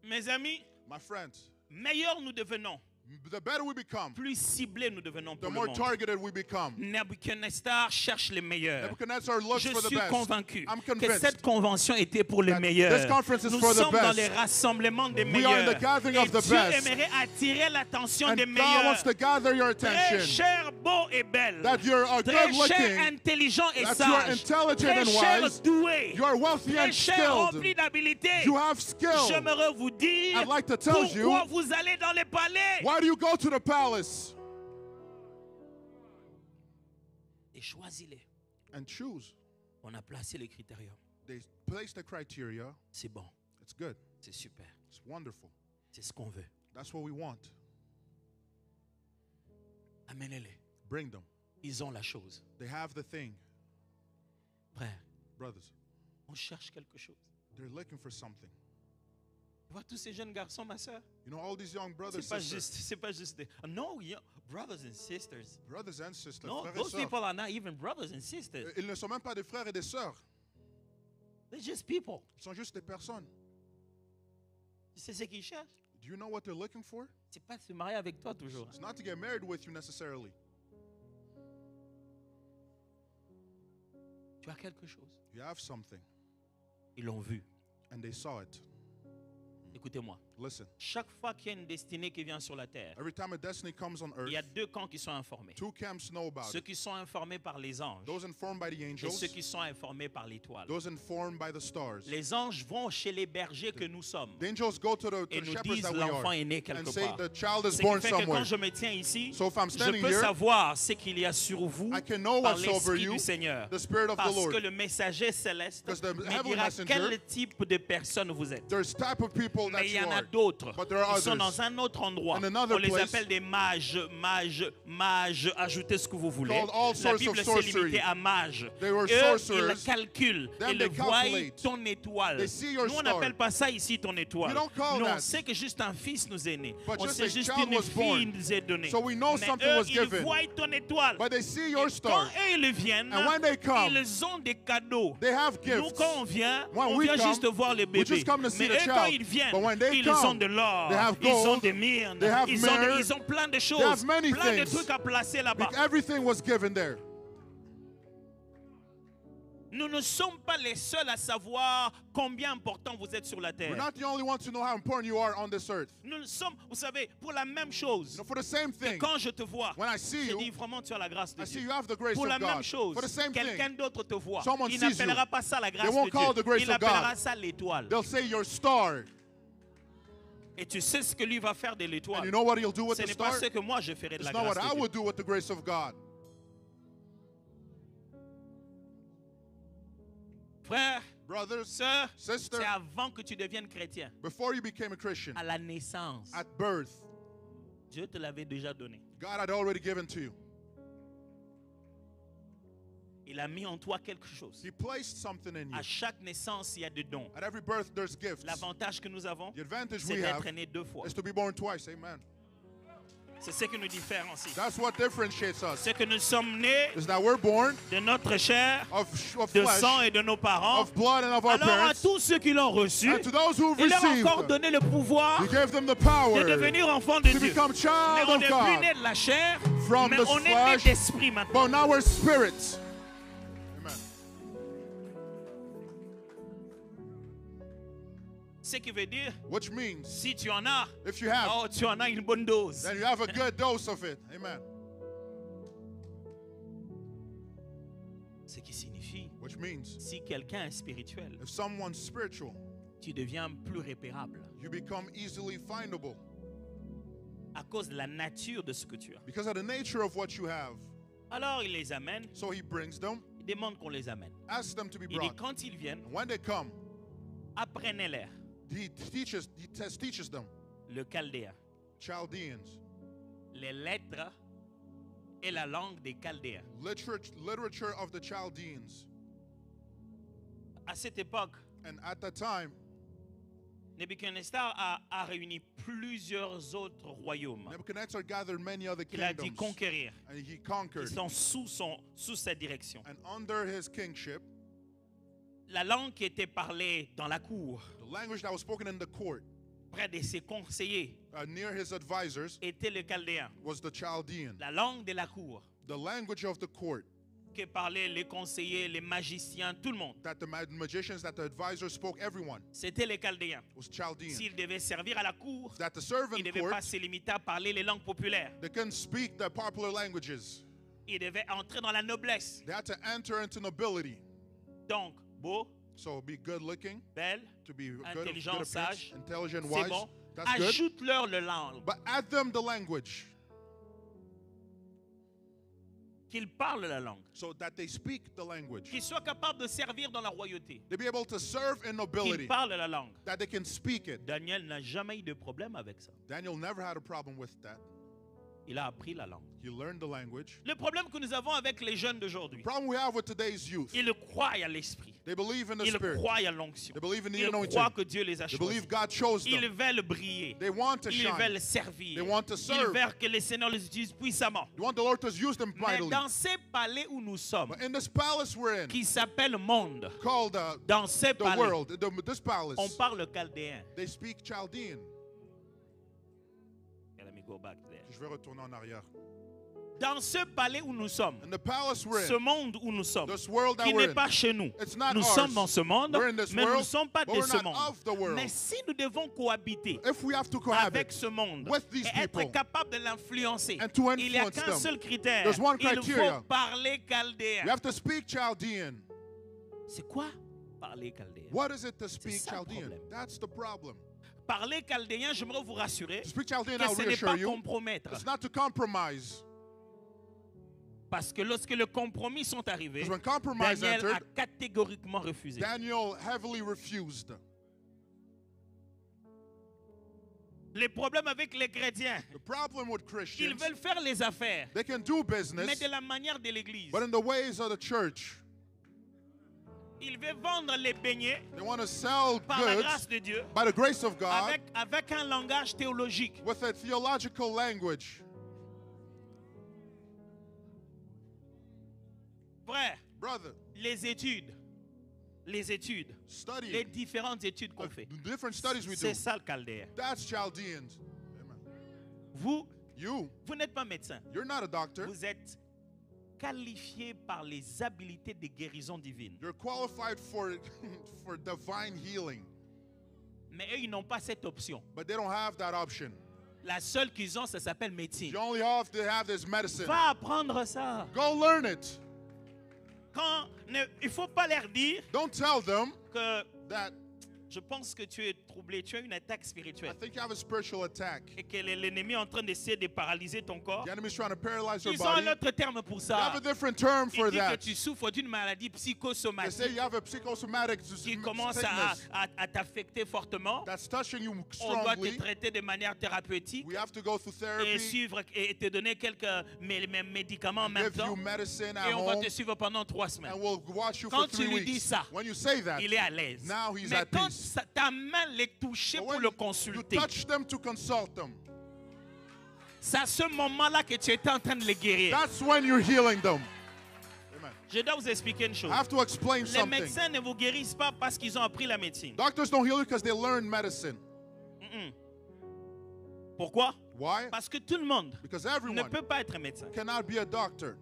Mes amis, My friends, meilleurs nous devenons, the better we become, plus ciblés nous devenons the pour le more monde. targeted we become. Nebuchadnezzar cherche les meilleurs. Nebuchadnezzar looks Je for the suis best. convaincu I'm que convinced cette convention était pour les that meilleurs. this conference is Nous for the sommes dans best. les rassemblements des We are in meilleurs. the gathering Et of the Dieu best. aimerait attirer l'attention And des God meilleurs. wants to gather your Très attention. cher, beau et belle. That you're Très good cher, looking, intelligent et that you are sage. intelligent Très and cher, wise, doué. you are wealthy Très and cher, rempli skilled, d'habileté. you have skill. J'aimerais vous dire I'd like to tell you, pourquoi vous allez dans les palais. why do you go to the palace? Et choisis-les. And choose. On a placé les critériums. They place the criteria. C'est bon. It's good. C'est super. It's wonderful. C'est ce qu'on veut. That's what we want. Amenez-les. Bring them. Ils ont la chose. They have the thing. Frère, Brothers, on cherche quelque chose. they're looking for something. Tu vois tous ces jeunes garçons, ma soeur. You know, all these young brothers, C'est pas juste des... No, brothers and sisters. brothers and sisters, No, frères et those sœurs. people are not even brothers and sisters. Ils ne sont même pas des frères et des sœurs. They're just people. Ils sont juste des personnes. C'est ce qu'ils cherchent. Do you know what they're looking for? C'est pas de se marier avec toi toujours. It's not to get married with you necessarily. Tu as quelque chose. You have something, Ils l'ont vu. and they saw it. Écoutez-moi. Listen. Chaque fois qu'il y a une destinée qui vient sur la terre, Every time a destiny comes on il y a earth, deux camps qui sont informés. two camps know about Ceux it. qui sont informés par les anges Those informed by the et angels, ceux qui sont informés par l'étoile. those informed by the stars. Les anges vont chez les bergers que nous sommes The angels go to the et nous shepherds disent that we l'enfant are est né and quelque say part. the child is Ce qui born fait que somewhere. quand je me tiens ici, So if I'm je standing peux here, savoir ce qu'il y a sur vous I can know par what's over l'Esprit you, du Seigneur. the Spirit of the Parce Lord. que le messager céleste Because the me heavenly dira messenger, quel type de personne vous êtes. There's type of people that Mais il y you en a are. d'autres. But there are Ils sont others. dans un autre endroit. In another On les place, appelle des mages, ajoutez ce que vous voulez. called all La sorts Bible of s'est limitée sorcery. à mages. They were Eux, sorcerers. ils calculent Them et they le voient calculate. ton étoile. They see your Nous, on star. n'appelle pas ça ici ton étoile. We don't call Nous, on that. sait que juste un fils nous est né. But On just sait a juste child une was fille born. nous est donnée. So we know Mais something eux, was ils given. voient ton étoile. But they see Et your quand star. eux, ils viennent, And when they come, ils ont des cadeaux. They have Nous, gifts. quand on vient, When on we vient come, juste voir les we bébés. just come to see Mais the eux, quand child. ils viennent, But when they ils come, ont de l'or, they have ils ont gold, des myrnes, they have ils myrrh, ont plein de choses, have many plein de things. trucs à placer là-bas. Everything was given there. Nous ne sommes pas les seuls à savoir combien important vous êtes sur la We're terre. not the only ones to know how important you are on this earth. Nous sommes, vous savez, pour la même chose. You know, for the same Que thing, quand je te vois, when I see je you, dis vraiment tu as la grâce de I see Dieu. you have the grace Pour of la même God. chose, For the same quelqu'un thing, d'autre te voit. someone Il sees you. n'appellera pas ça la grâce They won't de call Dieu. the grace Il of appellera God. ça l'étoile. they'll say your star. Et tu sais ce que lui va faire de And l'étoile. you know what he'll do with Ce the n'est pas star? ce que moi je ferai de It's la not grâce what I de Dieu. would do with the grace of God. Frère, Brothers, sœurs, sister, c'est avant que tu deviennes chrétien. before you became a Christian, À la naissance, at birth, Dieu te l'avait déjà donné. God had already given to you. Il a mis en toi quelque chose. He placed something in you. À chaque naissance, il y a des dons. At every birth, there's gifts. L'avantage que nous avons, The advantage c'est we have d'être né deux fois. is to be born twice. Amen. C'est ce qui nous différencie. That's what differentiates us. C'est que nous sommes nés Is that we're born de notre chair, of de flesh, sang et de nos parents. of blood, and of our Alors à parents. tous ceux qui l'ont reçu, And to those who've il leur a received, encore donné le pouvoir He gave them the de power devenir enfants de to Dieu. become Mais child on of n'est plus né God. de la chair, From mais the on est né flesh, d'esprit maintenant. but now we're spirits. Amen. Ce qui veut dire, Which means, si tu en as, if you have, oh, tu en as une bonne dose. then you have a good dose of it. Amen. Ce qui signifie, Which means, si quelqu'un est spirituel, if someone's spiritual, tu deviens plus repérable you become easily findable à cause de la nature de ce que tu as. because of the nature of what you have. Alors il les amène, So he brings them, il demande qu'on les amène. asks them to be Il dit brought. quand ils viennent, And when they come, apprenez-les he teaches them le chaldéen, Chaldeans, les lettres et la langue des chaldéens. literature of the Chaldeans. À cette époque, And at that time, Nebuchadnezzar a réuni plusieurs autres royaumes Nebuchadnezzar gathered many other qu'il a dit kingdoms, conquérir. and he Ils conquered. sont sous sa direction. And under his kingship, La langue qui était parlée dans la cour, the language that was spoken in the court, près de ses conseillers, near his advisors, était le chaldéen. was the Chaldean. La langue de la cour, The language of the court que parlaient les conseillers, les magiciens, tout le monde, that the magicians, that the advisors spoke, everyone c'était les chaldéens. was Chaldean. S'ils devaient servir à la cour, That the ils servant ne devaient court, pas se limiter à parler les langues populaires. they couldn't speak the popular languages. Ils devaient entrer dans la noblesse. They had to enter into nobility. Donc, beau, So be good looking, belle, to be good, intelligent, good appearance, sage, intelligent, c'est wise. bon. That's good. Ajoute-leur le langue, But add them the language qu'ils parlent la langue, so that they speak the language. qu'ils soient capables de servir dans la royauté, They be able to serve in qu'ils nobility, parlent la langue. that they can speak it. Daniel n'a jamais eu de problème avec ça. Daniel never had a problem with that. Il a appris la langue. He learned the language. Le problème que nous avons avec les jeunes d'aujourd'hui, Problem we have with today's youth, ils croient à l'esprit, they believe in the ils Spirit. croient à l'onction, They believe in the ils anointing. croient que Dieu les a They choisis. believe God chose Ils them. veulent briller, They want to ils shine. veulent servir, They want to ils serve. veulent que le Seigneur les utilise puissamment. They want the Lord to use them Mais mightily. dans ces palais où nous sommes, But in this palace we're in, qui s'appelle monde, called dans ces the palais, world, this palace, on parle chaldéen. they speak Chaldean. Let me go back there. Je vais retourner en arrière. Dans ce palais où nous sommes, In the palace we're ce in, monde où nous sommes, this world that qui we're n'est in, pas chez nous. it's not Nous ours. sommes dans ce monde, We're in this mais nous ne world, sommes pas but de we're ce not monde. of the world. Mais si nous devons cohabiter If we have to avec cohabit ce monde with these et être people capable de l'influencer, and to il n'y a influence qu'un them, seul critère. there's one Il criteria. faut parler chaldéen. you have to speak Chaldean. C'est quoi parler chaldéen? What is it to speak ça le Chaldean? problème. That's the problem. Parler chaldéen, j'aimerais vous rassurer To speak Chaldean, que I'll ce n'est reassure pas you, compromettre. it's not to compromise. Parce que lorsque les compromis sont arrivés, Because when compromise Daniel a entered, catégoriquement refusé. Daniel heavily refused. Les problèmes avec les chrétiens, The problem with ils Christians, veulent faire les affaires, they can do mais business, de la manière de l'Église. but in the ways of the church, Ils veulent vendre les beignets they want to sell par la goods grâce de Dieu by the grace of God avec un langage théologique. with a theological language. Frère, Brother, les études, les study différentes études qu'on fait, the different studies we do. c'est ça le chaldéen. That's Chaldeans. Amen. Vous You, n'êtes pas médecin. you're not a doctor. Vous êtes qualifié par les habiletés de guérison divine. You're qualified for for divine healing, Mais eux, ils n'ont pas cette option. but they don't have that option. La seule qu'ils ont, ça s'appelle médecine. You only have to have this medicine. Va apprendre ça. Go learn it. Il ne faut pas leur dire Don't tell them que that je pense que tu es troublé, tu as une attaque I spirituelle think you have a spiritual attack. et que l'ennemi est en train d'essayer de paralyser ton corps. The enemy's trying to paralyze your Ils ont un body. autre terme pour They have ça. a different term Ils for disent que that. tu souffres d'une maladie They say psychosomatique you have a psychosomatic qui commence sickness à t'affecter fortement. that's touching you On doit te strongly. traiter de manière thérapeutique We have to go through et therapy, suivre et te donner quelques médicaments en même give you temps. medicine Et at on va home, te suivre pendant 3 semaines. and we'll watch you Quand for tu 3 lui dis weeks. ça, When you say that, Il est à l'aise. now he's Mais at quand peace. ta main l'est touchée But pour when le you consulter, touch them to consult them, c'est à ce moment-là que tu étais en train de les guérir. that's when you're healing them. Amen. Je dois vous expliquer une chose. I have to explain Les something. médecins ne vous guérissent pas parce qu'ils ont appris la médecine. Doctors don't heal you because they learn medicine. Mm-mm. Pourquoi? Why? Parce que tout le monde Because ne everyone peut pas être médecin. cannot be a doctor.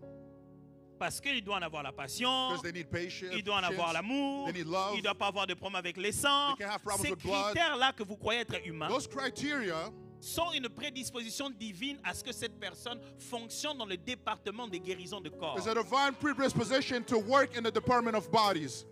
Parce qu'il doit en avoir la passion, Because they need patience, il doit en avoir l'amour, they need love. il ne doit pas avoir de problème avec les sangs. They can have problems Ces with blood. critères-là que vous croyez être humains Those criteria sont une prédisposition divine à ce que cette personne fonctionne dans le département des guérisons de corps. is a divine predisposition to work in the department of bodies.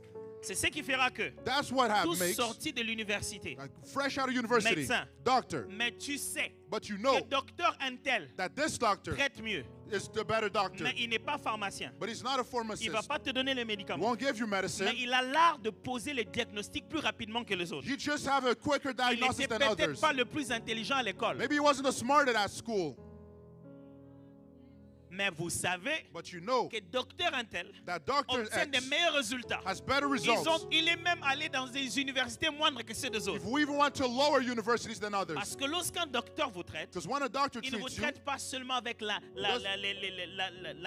C'est ce qui fera que, That's what tous makes, sortis de l'université, like, fresh out of university, Médecin. doctor. mais tu sais But you que know docteur Intel that this doctor traite mieux, is the better doctor. mais il n'est pas pharmacien. But he's not a Il ne pharmacist. va pas te donner les He médicaments. won't give you Mais medicine. il a l'art de poser les diagnostics plus rapidement que les autres. You just have a quicker Il diagnosis n'était than peut-être others. pas le plus intelligent à l'école. Maybe he wasn't the smart at school. Mais vous savez But you know que docteur Intel that Dr. obtient des X meilleurs résultats. has better results. Il est même allé dans des universités moindres que ceux des If autres. we even went to lower universities than others. Parce que lorsqu'un docteur vous traite, Because when a doctor il ne vous treats you, traite pas seulement avec la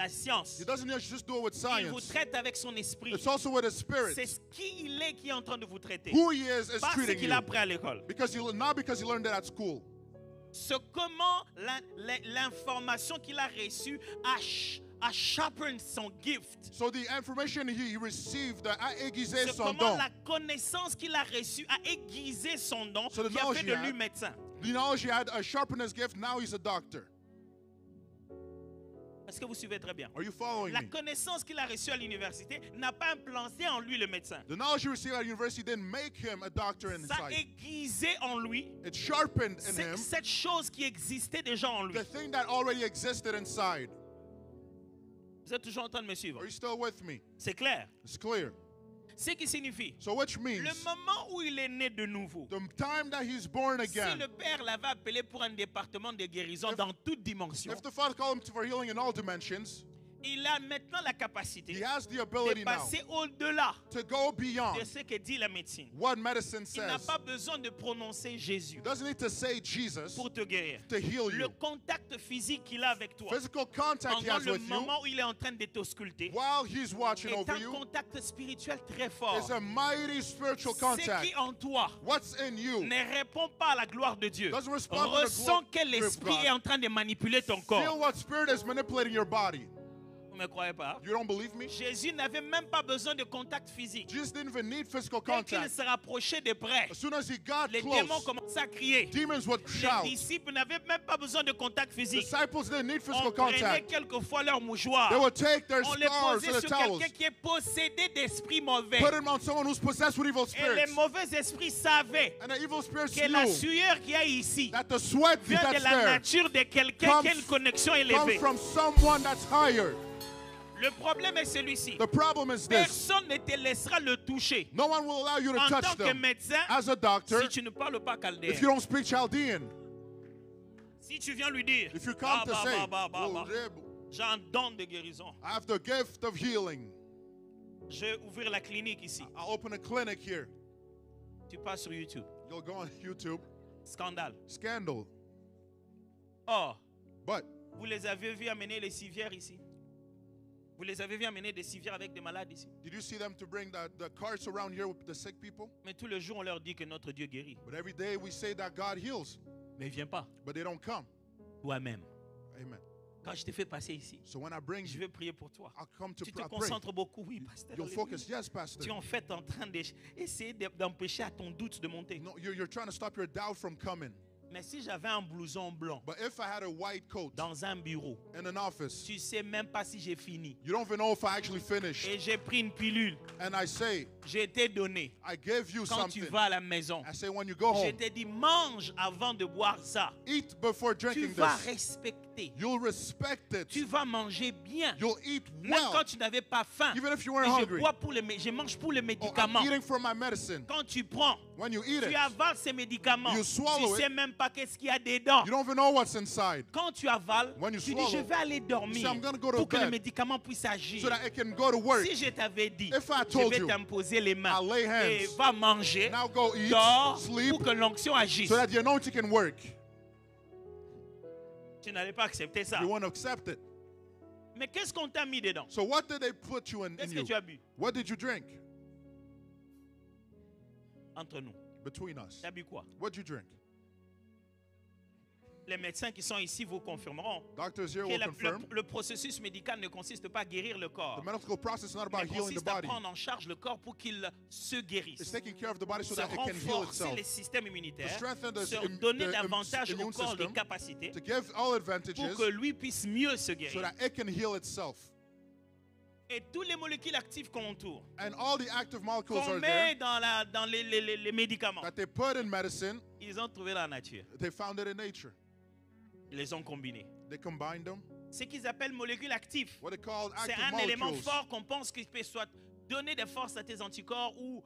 science. he doesn't just do it with Il vous science. traite avec son esprit. It's also with his spirit. C'est ce qu'il est qui est en train de vous traiter. Who he is Pas ce treating qu'il you. a appris à l'école. Not because he learned it at school. C'est comment l'information qu'il a reçue a sharpened son gift. So the information he received a aiguisé C'est son comment don. la connaissance qu'il a reçue a aiguisé son don So the qui a knowledge fait he de had- lui médecin. The knowledge he had sharpened his gift. Now he's a doctor. Est-ce que vous suivez très bien? Are you following La me? connaissance qu'il a reçue à l'université n'a pas implanté en lui le médecin. The knowledge he received at university didn't make him a doctor Ça a inside. aiguisé en lui It sharpened in him cette chose qui existait déjà en lui. the thing that already existed inside. Vous êtes toujours en train de me suivre? Are you still with me? C'est clair. It's clear. Ce qui signifie, So which means le moment où il est né de nouveau, the time that he's born si again, le père l'avait appelé pour un département de guérison dans toute dimension, if the Father called him for healing in all dimensions, Il a maintenant la capacité He has the de ability now passer au-delà to go beyond de ce que dit la médecine. what medicine Il n'a says. pas besoin de prononcer Jésus He doesn't need to say Jesus pour te guérir. to heal Le you. contact physique qu'il a avec toi, Physical contact he pendant has le with you moment où il est en train de t'ausculter, while he's watching est over un you contact spirituel très fort. is a mighty spiritual Ce contact. qui en toi What's in you ne répond pas à la gloire de Dieu. doesn't respond to the Ressens que glory of l'esprit God. est en train de manipuler ton Feel corps. what spirit is manipulating your body. Vous ne me croyez pas? You don't believe me? Jésus n'avait même pas besoin de contact physique. Jesus didn't even need physical Dès qu'il contact. se rapprochait de près, As soon as he got les démons close, commençaient à crier. demons would Les shout. disciples n'avaient même pas besoin de contact physique. Disciples didn't need On physical prenait contact. quelquefois leur mouchoir. They would take their On les scars posait or sur their towels, quelqu'un qui est possédé d'esprits mauvais. put them on someone who's possessed with evil Et les spirits. mauvais esprits savaient And the evil spirits que la knew sueur qu'il y a ici that the sweat vient de that's la there nature de quelqu'un comes- qui a une connexion comes élevée. from someone that's higher. Le problème est celui-ci. The problem is this. Personne ne te laissera le toucher. No one will allow you to En tant touch que them. médecin, As a doctor, si tu ne parles pas chaldéen, if you don't speak Chaldean, si tu viens lui dire, if you come to say, bah, j'ai un don de guérison, I have the gift of healing, je vais ouvrir la clinique ici. I'll open a clinic here. Tu passes sur YouTube. You'll go on YouTube. Scandale. Scandal. Or, But vous les avez vus amener les civières ici. Vous les avez vus amener des civières avec des malades ici. did you see them to bring the carts around here with the sick people? Mais tous les jours, on leur dit que notre Dieu guérit. But every day we say that God heals, Mais il ne vient pas. but they don't come. Toi-même. Amen. Quand je te fais passer ici, So when I bring je you, vais prier pour toi. I'll come to Tu te pray. concentres beaucoup, oui, pasteur. You'll alléluia. focus. Yes, Pastor. Tu es en fait en train d'essayer d'empêcher à ton doute de monter. No, you're trying to stop your doubt from coming. Mais si j'avais un blouson blanc But if I had a white coat dans un bureau, in an office, tu sais même pas si j'ai fini. you don't even know if I actually finished. Et j'ai pris une pilule, And I say, j'ai été donné. I gave you Quand tu something. vas à la maison, I say, when you go je home, t'ai dit mange avant de boire ça. eat before Tu drinking vas this. respecter. You'll respect it. Tu vas manger bien. You'll eat Même quand well. tu n'avais pas faim. Even if you Et weren't je, hungry. bois pour je mange pour les Oh, I'm médicaments. eating for my medicine. Quand tu prends, When you eat tu it, avales ces médicaments. You swallow Tu sais it. même pas qu'est-ce qu'il y a dedans. you don't even know what's inside. Quand tu avales, When you tu dis je swallow, vais aller you dormir say, I'm gonna go to pour que le bed médicament puisse agir. so that it can go to work. Si je t'avais dit, If I je told vais you, t'imposer les mains I'll lay et hands. va manger, Now go eat, dors sleep, pour que l'onction agisse. so that the anointing can work. Tu n'allais pas accepter ça. You won't accept it. Mais qu'est-ce qu'on t'a mis dedans? So what did they put you in Qu'est-ce que you? tu as bu? What did you drink? Entre nous. Between us. Tu as bu quoi? What did you drink? Les médecins qui sont ici vous confirmeront Doctors here que will confirm. le processus médical ne consiste pas à guérir le corps, The medical process is not mais about healing the consiste à body. prendre en charge le corps pour qu'il se It's guérisse, taking care of the body so se that it can heal renforcer itself. les systèmes immunitaires, To strengthen the se donner the davantage au immune corps les system, capacités to give all pour advantages que lui puisse mieux se so guérir. that it can heal itself. Et tous les molécules actives qu'on entoure, And all the active molecules qu'on are met there dans les médicaments, that they put in medicine. ils ont trouvé la nature. They found it in nature. Ils les ont combinés. They combined them. Ce qu'ils appellent molécules actives, What they called c'est active un élément molecules. fort qu'on pense qu'il peut soit donner des forces à tes anticorps ou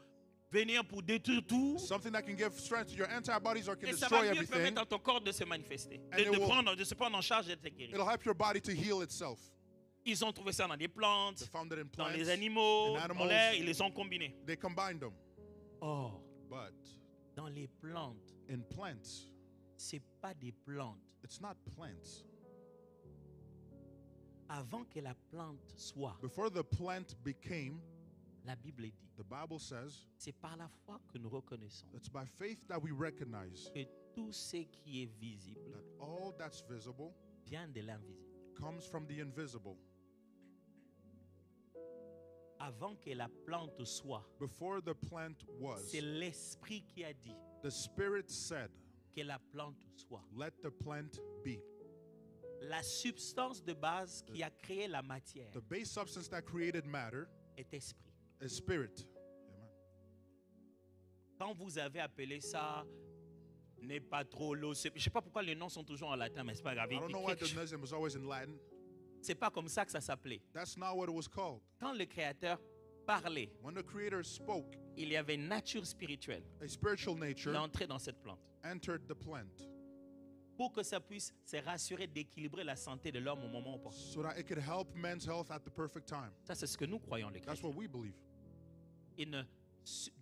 venir pour détruire tout. Something that can give strength to your antibodies or can Et ça va destroy mieux everything. permettre à ton corps de se manifester, And it will- de se prendre en charge et de te guérir. It'll help your body to heal itself. Ils ont trouvé ça dans des They plantes, found it in dans les plants. animaux, in dans animals. l'air, ils les ont combinés. They combined them. Or, But dans les plantes, in plants, c'est pas des plantes. it's not plants. Avant que la plante soit, Before the plant became, la Bible dit, the Bible says, c'est par la foi que nous reconnaissons it's by faith that we recognize que tout ce qui est visible that all that's visible vient de l'invisible. comes from the invisible. Avant que la plante soit, Before the plant was, c'est l'Esprit qui a dit the Spirit said, que la plante soit. let the plant be. La substance de base qui a créé la matière The base substance that created matter est esprit. is spirit. Amen. Quand vous avez appelé ça, n'est pas trop l'eau. Je ne sais pas pourquoi les noms sont toujours en latin, mais c'est pas grave. I don't know why the name was always in Latin. C'est pas comme ça que ça s'appelait. That's not what it was called. Quand le Créateur parlait, When the Creator spoke, il y avait une nature spirituelle. a spiritual Il nature est entré dans cette plante. entered the plant. pour que ça puisse se rassurer d'équilibrer la santé de l'homme au moment opportun. so that it could help men's health at the perfect time. Ça, c'est ce que nous croyons, les That's chrétiens. what we believe.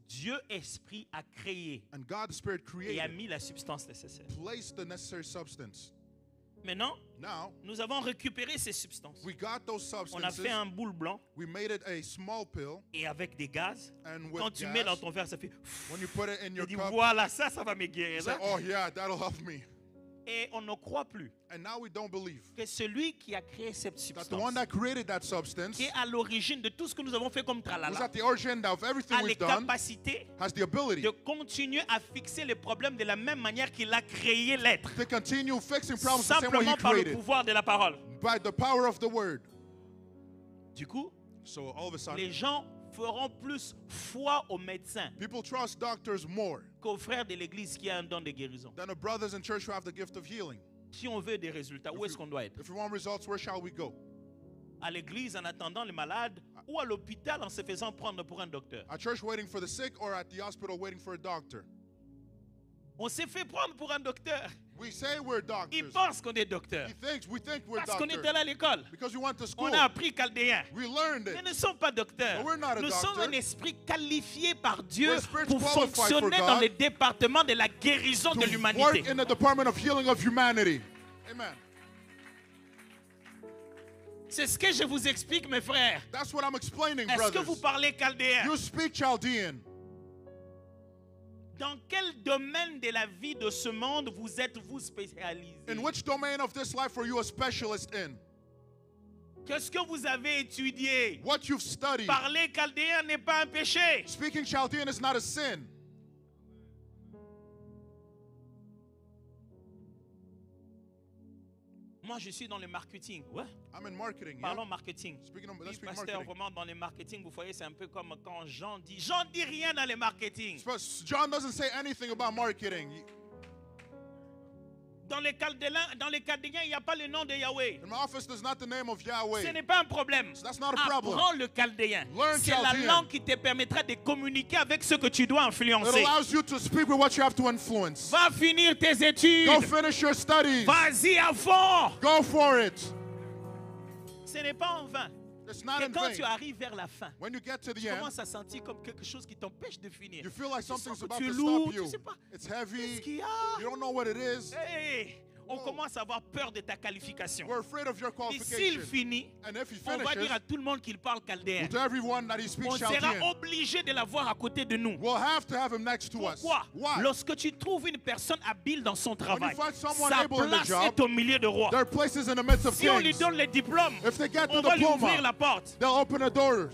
Dieu Esprit a créé And God the Spirit et a created, mis la substance nécessaire. placed the necessary substance. Maintenant, Now, nous avons récupéré ces substances. we got those On a substances. fait un boule blanc We made it a small pill, et avec des gaz. and Quand with tu mets dans gas, ton verre, ça fait... when you put it in Tu your dis, cup, voilà, ça va me you guérir. say, Là. oh yeah, that'll help me. Et on ne croit plus And now we don't believe que celui qui a créé cette that the one substance, that created that substance, qui est à l'origine de tout ce que nous avons fait comme who's tralala, at the origin of everything a les we've done, capacités has the ability de continuer à fixer les problèmes de la même manière qu'il a créé l'être. to continue fixing problems the same way he Simplement par le created, pouvoir de la parole. by the power of the word. Du coup, So all of a sudden, les gens feront plus foi aux médecins people trust doctors more qu'aux frères de l'église qui a un don de guérison. than the brothers in church who have the gift of healing. Si on veut des résultats, où est-ce qu'on doit être? If we want results, where shall we go? À l'église en attendant les malades ou à l'hôpital en se faisant prendre pour un docteur? At church waiting for the sick, or at the hospital waiting for a doctor? On s'est fait prendre pour un docteur. We say we're Il doctors. pense qu'on est docteur. We think we're Parce qu'on doctors était allé à l'école. because we went to On school. a appris chaldéen. We learned Mais it. nous ne sommes pas docteurs. But we're not a Nous sommes doctor. un esprit qualifié par Dieu We're spirits pour qualified for fonctionner God dans le département de la guérison de To l'humanité. work in the department of healing of humanity. Amen. C'est ce que je vous explique, mes frères. That's what I'm explaining, Est-ce que vous brothers. parlez chaldéen? You speak Chaldean. Dans quel domaine de la vie de ce monde vous êtes-vous spécialisé? In which domain of this life are you a specialist in? Qu'est-ce que vous avez étudié? What you've studied. Parler chaldéen n'est pas un péché. Speaking Chaldean is not a sin. Moi, je suis dans le marketing. Ouais. I'm in marketing. Yeah? Parlons marketing. Let's speak Pasteur, marketing. vraiment, dans le marketing, vous voyez, c'est un peu comme quand Jean dit rien dans le marketing. John doesn't say anything about marketing. Dans les Chaldéens, il n'y a pas le nom de Yahweh. In my office, there's not the name of Ce Yahweh. n'est pas un problème. So that's not a problem. Apprends le chaldéen. Learn C'est la Chaldean. langue qui te permettra de communiquer avec ce que tu dois It influencer. allows you to speak with what you have to influence. Va finir tes études. Go finish your studies. Vas-y à fond. Go for it. Ce n'est pas en vain. It's not Et in quand vain. tu arrives vers la fin, When you get to the tu end, commences à sentir comme quelque chose qui t'empêche de finir. you feel like Tu sens something's que about tu es to lourd, stop tu you. sais pas. It's Qu'est-ce heavy. qu'il y a? You don't know what it is. Hey, on commence à avoir peur de ta qualification. We're afraid of your Et s'il qualification. finit, And if he on va finishes, dire à tout le monde qu'il parle chaldéen. to everyone that he speaks On sera Chaldean, obligé de l'avoir à côté de nous. we'll have to have him next to us. Pourquoi? Why? Lorsque tu trouves une personne habile dans son travail, find someone sa able in the place job, est au milieu de rois. There are places in the midst of Si on lui kings. donne les diplômes, If they get on the va lui ouvrir diploma, la porte. they'll open the doors.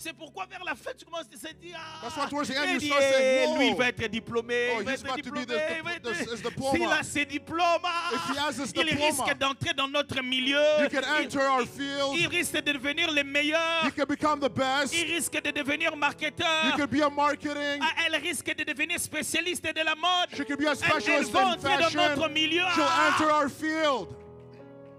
C'est pourquoi vers la fin, tu commences à te dire, That's why towards the end you il start saying, lui, il whoa. va être diplômé, Oh, il va he's être about to be diplômé, il va être... his diploma. S'il a ses diplômes, If he has his il diploma, risque d'entrer dans notre milieu, You can enter our il field. risque de devenir le meilleur, You can become the best. il risque de devenir You marketeur, can be a marketing. elle risque de devenir spécialiste de la mode. She can be a Elle specialist va in entrer dans fashion. notre milieu. She'll enter our field.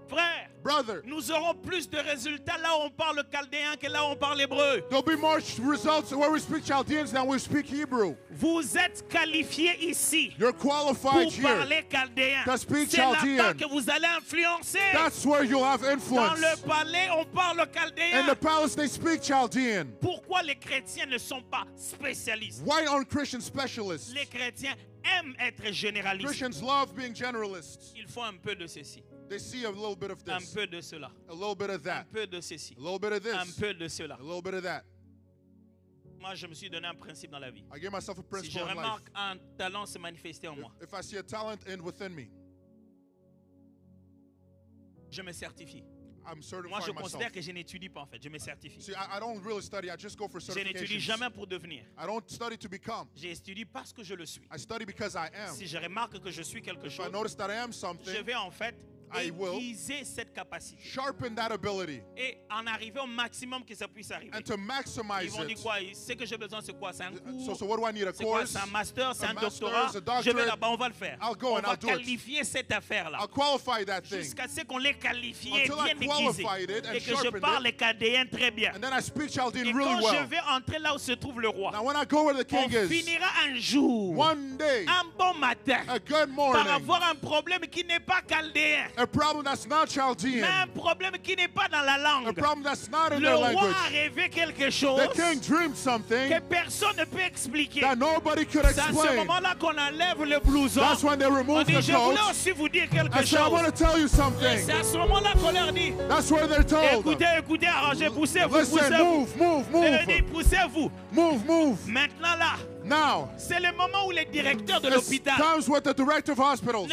Frère, Brother, nous aurons plus de résultats là où on parle chaldéen que là où on parle hébreu. there'll be more results where we speak Chaldeans than we speak Hebrew. Vous êtes qualifiés ici You're pour qualified here. parler chaldéen. To speak C'est là-bas Chaldean. que vous allez influencer. That's where you'll have Dans influence. le palais, on parle In chaldéen. the palace, they speak Chaldean. Pourquoi les chrétiens ne sont pas spécialistes? Why aren't Christians specialists? Les chrétiens aiment être généralistes. Christians love being generalists. Il faut un peu de ceci, They see a little bit of un this, peu de cela, a little bit of un that, peu de ceci, a little bit of un this, peu de cela. a little bit of that. Moi, je me suis donné un principe dans la vie. I gave myself a Si je principle in life. remarque un talent se manifester en moi, If I see a talent within me, je me certifie. I'm Moi, je certifying myself. considère que je n'étudie pas en fait, je me certifie. See, I don't really study. I just go for Je n'étudie certifications. jamais pour devenir. I don't study to become. J'étudie parce que je le suis. I study because I am. Si je remarque que je suis quelque If I chose, notice that I am je something, vais en fait I will aiguiser cette capacité. sharpen that ability Et en arriver au maximum que ça puisse arriver. and to Ils maximize vont dire it. quoi? Ce que j'ai besoin, c'est quoi? C'est un cours? So what do I need? A C'est quoi? course? C'est un master? C'est a un master's, doctorat? a Je vais doctorate? là-bas, on va le faire. I'll go On and va I'll do it. qualifier cette affaire-là. I'll qualify that thing. Jusqu'à ce qu'on l'ait qualifié, Until I bien aiguisé. qualified it and Et que je sharpened parle it. chaldéen très bien. And then I speak Chaldean Et really quand je well. vais entrer là où se trouve le roi, Now when I go where the on king is, finira un jour, one day, un bon matin, a good par morning, avoir un problème qui n'est pas chaldéen, a problem that's not mais un Chaldean, problème qui n'est pas dans la a langue. problem that's not in Le their roi language. a rêvé quelque chose The king dreamed que something personne ne peut expliquer. that nobody could C'est à ce explain. moment-là qu'on enlève le blouson. That's when they On remove dit, the je voulais coat. aussi vous dire quelque I said, I want to chose. tell you Et something. c'est à ce moment-là qu'on leur dit, That's where they're told. écoutez, écoutez, arrangez, poussez-vous, Listen, poussez-vous. move, Et il dit, move, poussez-vous. move. Maintenant là, Now, c'est le moment où le directeur de it's l'hôpital times with the director of hospitals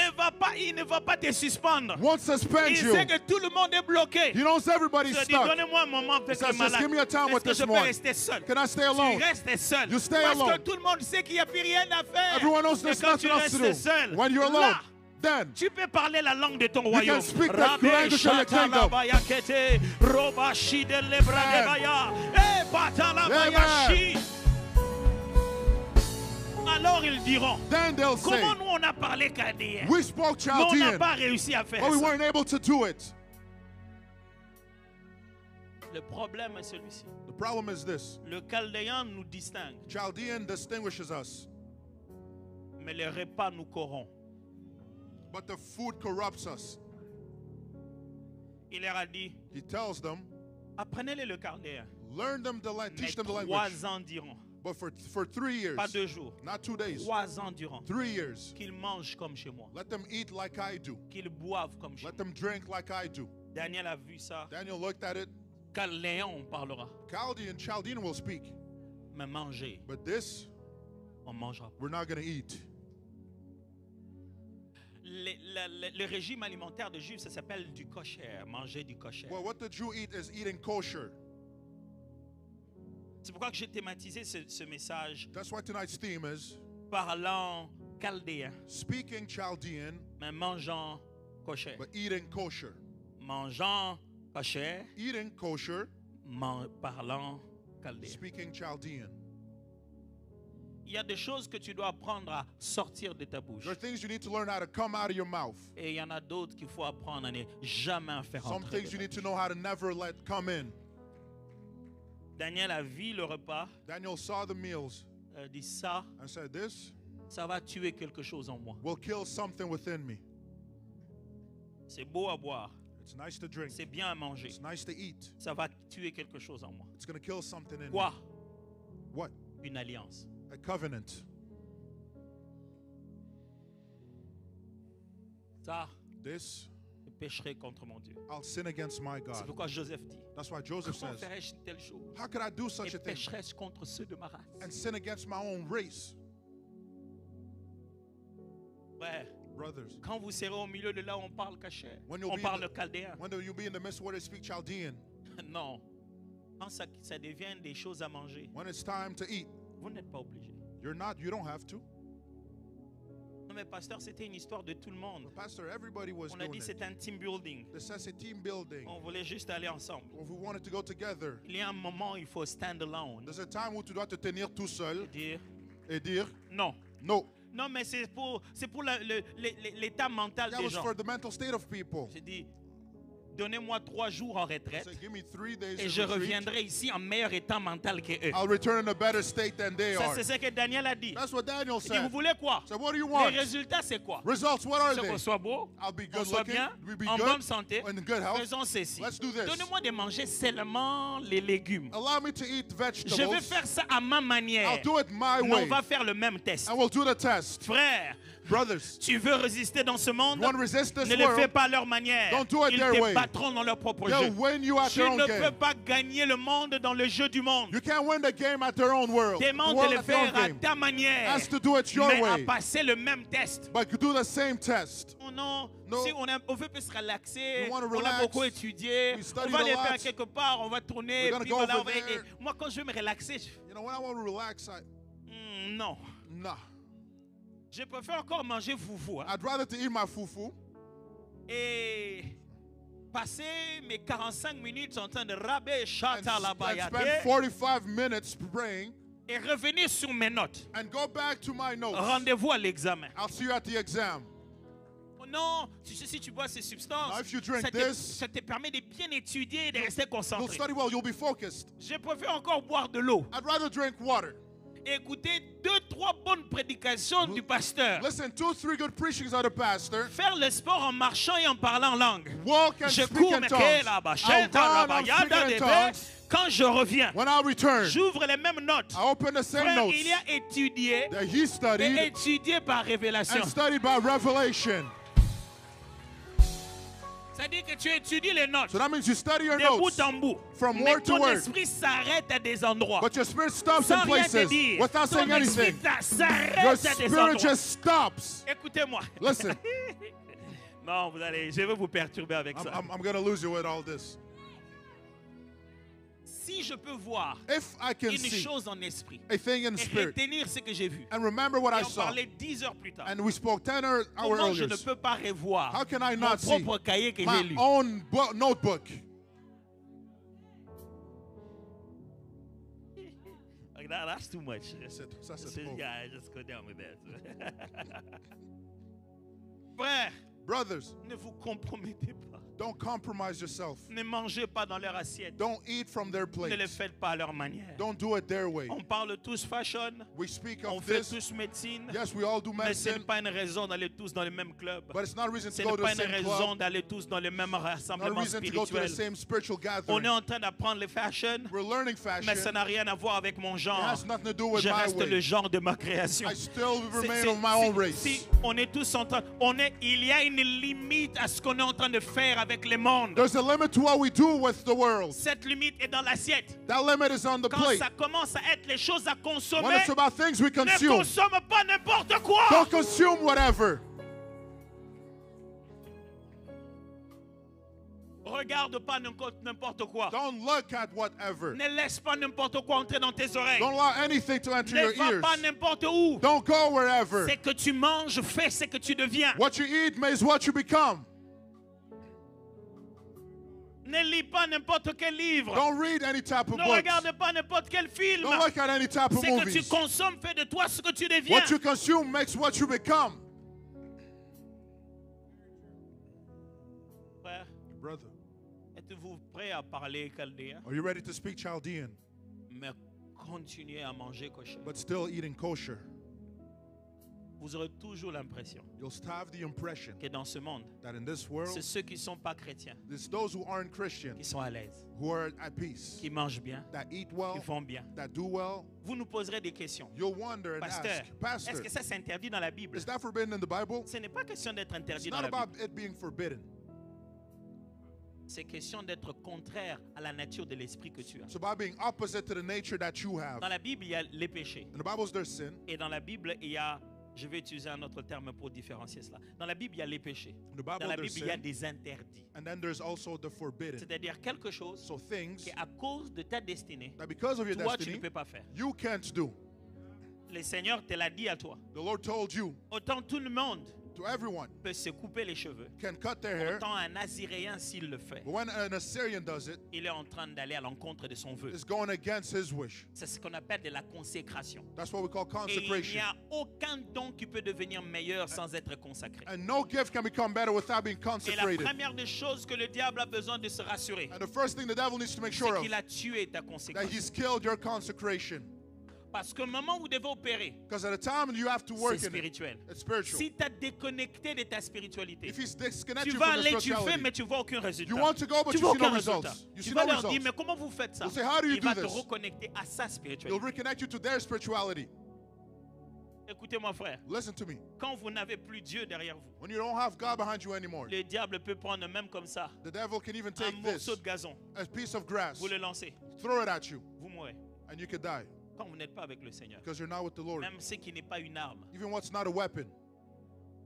il ne va pas te suspendre. won't suspend Il you. sait que tout le monde est bloqué. He knows everybody's Il dit, stuck. donnez-moi un moment avec says, le just malade. give me a time Est-ce with que this je peux one. rester seul? Can I stay Tu alone? restes seul. You stay Parce que alone. tout le monde sait qu'il n'y a plus rien à faire. Everyone knows Et there's quand tu nothing else to restes do. seul, When you're alone, là, then tu peux parler la langue de ton can royaume. speak the Rabbe language of your kingdom. Shatalabaya-kete, Robashi de Lebradebaya, Patalabayashi. Alors ils diront, then they'll say, comment nous on a parlé chaldéen, we spoke mais on n'a Chaldean, pas réussi à faire but we ça. weren't able to do it. Le problème est celui-ci. The problem is this. Le chaldéen nous distingue, Chaldean distinguishes us, mais le repas nous corrompt. but the food corrupts us. Il leur a dit, He tells them, apprenez-le le chaldéen. learn them the language, Mais teach them the 3 language. ans durant, But for 3 years, pas 2 jours, not 2 days, 3 ans durant, 3 years, qu'ils mangent comme chez moi, let them eat like I do. qu'ils boivent comme chez Let moi. them drink like I do. Daniel a vu ça. Daniel looked at it. Chaldéen, on parlera. Chaldean will speak, Mais manger, but this, on mangera. we're not going to eat. Le régime alimentaire des Juifs, ça s'appelle du kosher, manger du kosher. Well, what the Jew eat is eating kosher. C'est pourquoi que j'ai thématisé ce message That's why tonight's theme is parlant chaldéen, speaking Chaldean, mais mangeant kosher. but eating kosher. Mangeant kosher, Eating kosher, parlant chaldéen. speaking Chaldean. Il y a des choses que tu dois apprendre à sortir de ta bouche. There are things you need to learn how to come out of your mouth. Et il y en a d'autres qu'il faut apprendre à ne jamais faire Some entrer. things you need to know how to never let come in. Daniel a vu le repas, Daniel saw the meals dit ça, and said, this ça va tuer quelque chose en moi. will kill something within me. C'est beau à boire, It's nice to drink. c'est bien à manger. It's nice to eat. Ça va tuer quelque chose en moi. It's going to kill something in Quoi? me. What? Une alliance. A covenant. Ça, This, je pécherai contre mon Dieu. I'll sin against my C'est God. pourquoi Joseph dit, That's why Joseph comment says, ferais-je une telle chose? how could I do such Et a thing pécherai-je contre ceux de ma race? and sin against my own race? Frère, Brothers, quand vous serez au milieu de là où on parle cachet, When you'll on be parle in the- chaldéen. when will you be in the midst where they speak Chaldean? Non. Quand ça devient des choses à manger, When it's time to eat, vous n'êtes pas obligé. you don't have to. Non mais pasteur, c'était une histoire de tout le monde. But Pastor, everybody was On a doing dit it. c'est un team building. This says a team building. On voulait juste aller ensemble. If we wanted to go together, Il y a un moment où il faut stand alone. there's a time où tu dois te tenir tout seul Dire et dire non. no. Non mais c'est pour l'état mental That des was gens. for the mental state of people. J'ai dit donnez-moi 3 jours en retraite So give me 3 days et in je retreat. reviendrai ici en meilleur état mental que eux. I'll return in a better state than they Ça are. c'est ce que Daniel a dit. That's what Daniel Il dit vous said. voulez quoi? So what do you Les want? résultats c'est quoi? Results, what are C'est qu'on they? soit beau, I'll be on good soit looking, bien, we be en good, bonne santé. in good health. Faisons ceci. Let's do this. Donnez-moi de manger seulement les légumes. Allow me to eat Je vais vegetables. faire ça à ma manière. I'll do it my Mais on way. va faire le même test. And we'll do the test. Frère, Brothers, tu veux résister dans ce monde? you want to resist this Ne le fais world? pas à leur manière. Don't do it Ils their te way. battront dans leur propre They'll jeu. win you at Tu their own ne peux game. pas gagner le monde dans le jeu du monde. You can't win the game at their own world. The Demande world de le at their own faire à game. ta manière. Has to do it your Mais à way. passer le même test. But do the same test. Oh non, No. si on veut plus se relaxer, We wanna on a relax. beaucoup étudié, We studied on va a aller lot. faire quelque part, on va tourner, We're gonna puis go voilà, over there. moi quand je veux me relaxer, You know, when I want to relax, non. nah. Je préfère encore manger foufou. Hein. I'd rather to eat my fufu. Et passer mes 45 minutes en train de raber and chata la spend bayade 45 minutes praying et revenir sur mes notes. and go back to my notes. Rendez-vous à l'examen. I'll see you at the exam. Oh non, tu sais, si tu bois ces substances, Now, if you drink ça te permet de bien étudier et de rester You'll concentré. study well, you'll be focused. Je préfère encore boire de l'eau. I'd rather drink water. Et écouter 2-3 bonnes prédications du pasteur. Listen, 2-3 good preachings of the pastor. Faire le sport en marchant et en parlant en langue. Walk and Je speak cours, in mais tongues. là-bas, I'll run, I'm speaking in tongues. quand je reviens, When I return, j'ouvre les mêmes notes. I open the same Frère, notes il y a étudié that he et studied étudié par révélation. and studied by revelation. C'est-à-dire que tu étudies les notes So that means you study your de notes bout en bout. from Mais word to ton word, esprit s'arrête à des endroits. but your spirit stops Sans in rien te places dire. without saying Ton esprit anything. Your s'arrête à des spirit endroits. just stops. Écoutez-moi. Listen, Non, je vais vous perturber avec ça. I'm going to lose you with all this. Si je peux voir If I can une see chose en esprit a thing in et spirit retenir ce que j'ai vu and remember what et I en saw, parler 10 heures plus tard, and we spoke 10 hours comment je earlier, ne peux pas revoir how can I mon not see propre cahier que j'ai my lu? own notebook? Like that's too much. Ça, c'est trop. Yeah, I just go down with that. Frère, Brothers, ne vous compromettez pas. don't compromise yourself. Ne mangez pas dans leur assiette. Don't eat from their Ne le plates. faites pas à leur manière. Don't do it their way. On parle tous fashion, We speak on of fait this. tous médecine, Yes, we all do mais ce n'est medicine, pas une raison d'aller tous dans le même club. but it's not a reason Ce to n'est go to pas the une same raison club. d'aller tous dans le même Not a rassemblement reason to go to the spirituel. same spiritual On gathering. est en train d'apprendre le fashion, We're learning mais ça fashion. n'a rien à voir avec mon It genre. has nothing to do with Je my reste le way. genre de ma création. I still C'est- remain c'est- of my own race. si on est tous en train, il y a une limite à ce qu'on est en train de faire avec le monde. There's a limit to what we do with the world. Cette limite est dans l'assiette. That limit is on the Quand plate. ça commence à être les choses à When consommer, it's about things we ne consume, consomme pas n'importe quoi. don't consume whatever. Regarde pas n'importe quoi. Don't look at whatever. Ne laisse pas n'importe quoi entrer dans tes oreilles. Don't allow anything to enter Ne your va ears. pas n'importe où. Don't go wherever. Ce que tu manges fait ce que tu deviens. What you eat is what you become. Ne lis pas n'importe quel livre. Don't read any type of Ne books. regarde pas n'importe quel film. Don't look at any type of Ce que tu movies. consommes fait de toi ce que tu deviens. What you consume makes what you become. Frère, Brother, êtes-vous prêt à parler chaldéen? are you ready to speak Chaldean, Mais continuez à manger kosher. but still eating kosher? Vous aurez toujours l'impression You'll have the impression que dans ce monde, that in this c'est world, ceux qui ne sont pas chrétiens it's those who aren't qui Christians sont à l'aise, who are at peace, qui mangent bien, that eat qui well, font bien. that do well. Vous nous poserez des questions. You'll wonder and Pasteur, ask, Pastor, est-ce que ça s'interdit dans la Bible? is that forbidden in the Bible? Ce n'est pas question d'être It's interdit dans not la about Bible. it being forbidden. C'est question d'être contraire à la nature de l'esprit que tu as. It's about being opposite to the nature that you have. Dans la Bible, il y a les péchés. In the Bible, there's sin. Et dans la Bible, il y a, je vais utiliser un autre terme pour différencier cela. Dans la Bible, il y a les péchés. In the Dans Bible, la there's Bible, il y a sin. des interdits. And then there's also the forbidden. C'est-à-dire quelque chose So things qui, à cause de ta destinée, that because of your toi, tu ne destiny, peux pas faire. you can't do. Le Seigneur te l'a dit à toi. The Lord told you, Autant tout le monde to everyone, peut se couper les cheveux, can cut their hair, autant un Naziréen, s'il le fait, but when an Assyrian does it, il est en train d'aller à l'encontre de son vœu. it's going against his wish. C'est ce qu'on appelle de la consécration. That's what we call Et il n'y consecration. a aucun don qui peut devenir meilleur sans être consacré. And no gift can become better without being Et la consecrated. première des choses que le diable a besoin de se rassurer, And the first thing the devil needs to make c'est sure of, qu'il a tué ta that consécration. he's killed your consecration. Parce que le moment où vous devez opérer, Because at the time you have to c'est work in it, spirituel. it's spiritual. Si tu as déconnecté de ta spiritualité, If he's disconnected tu from vas the aller, tu fais, spirituality, mais tu vois aucun résultat. you want to go, but Tu you vois see no aucun résultat. results. You Tu see vas no leur dire, results. mais comment vous faites ça? You'll say, how do you Il do va te this? reconnecter à sa He'll spiritualité. reconnect you to their spirituality. Écoutez-moi, frère. Listen to me. Quand vous n'avez plus Dieu derrière vous, When you don't have God behind you anymore, le diable peut prendre même comme ça the devil can even un take this, morceau de gazon, a piece of grass, vous le lancez, throw it at you, vous mourrez. and you could die Quand vous n'êtes pas avec le Seigneur, because you're not with the Lord. même ce qui n'est pas une arme Even what's not a weapon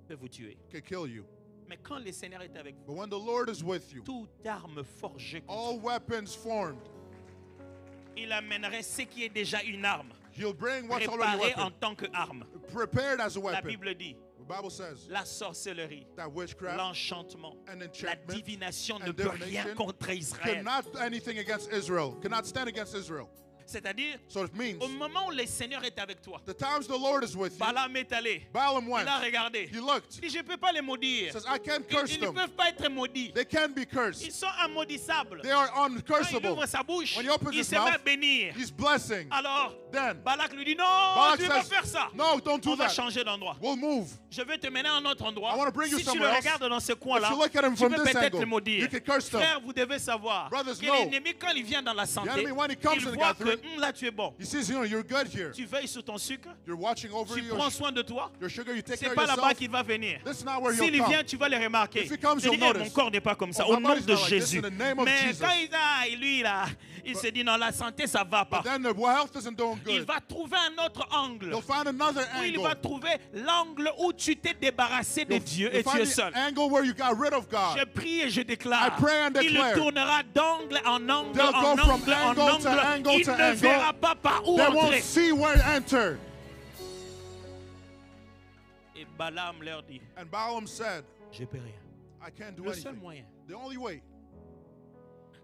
peut vous tuer. can kill you. Mais quand le Seigneur est avec vous, But when the Lord is with you, toute arme forgée contre all weapons formed, vous, il amènerait ce qui est déjà une arme, He'll bring what's already a préparée en weapon, tant qu'arme. prepared as a La weapon. Bible dit, The Bible says la sorcellerie, that witchcraft l'enchantement, and la enchantment divination ne and peut rien divination contre Israël. cannot do anything against Israel, cannot stand against Israel. C'est-à-dire, So it means au moment où le Seigneur est avec toi, the times the Lord is with you, Balaam est allé. Balaam Il went, a regardé. he looked, Il dit, je ne peux pas les maudire. says, I can't Ils curse ne them. peuvent pas être maudits. They can be Ils cursed. sont immaudissables. They are Quand il uncursable. ouvre sa bouche, When he opens il his se va mouth, bénir. He's blessing. Alors, Then Balak lui dit, non, Balak tu ne peux pas says, faire ça. no, don't do On va that. changer d'endroit. We'll move. Je vais te mener à un autre endroit. I want to bring you Si tu le somewhere else. regardes dans ce coin-là, If you look at him tu from peux this peut-être angle, le maudire. you can curse them. Frère, vous devez savoir Brothers, que know. l'ennemi, quand il vient dans la santé, enemy, when he comes il in the voit que gathering, là, tu es bon. He says, you're good here. Tu veilles sur ton sucre, You're watching over tu your, prends soin de toi. your sugar, you take C'est care pas of là-bas yourself. qu'il va venir. This is not where S'il he'll vient, come. tu vas le remarquer. If he comes, Tu dis, you'll mon notice. corps n'est pas comme ça. Oh, Au my nom body's de not like this, Jésus. in the name of Mais Jesus. quand lui, là, il se dit, non, la santé, ça va pas. But then the health isn't doing Il good. va trouver un autre angle. You'll find another Où il angle. va trouver l'angle où tu t'es débarrassé de Dieu You'll et tu find es the seul. angle where you got rid of God. Je prie et je déclare. I pray and Il declare. tournera d'angle en angle, They'll en go from angle, en angle to angle. angle Il to ne angle. verra pas par où They won't entrer. see where to enter. Et Balaam leur dit, And Balaam said, je peux rien. I can't do Le seul anything. moyen, The only way,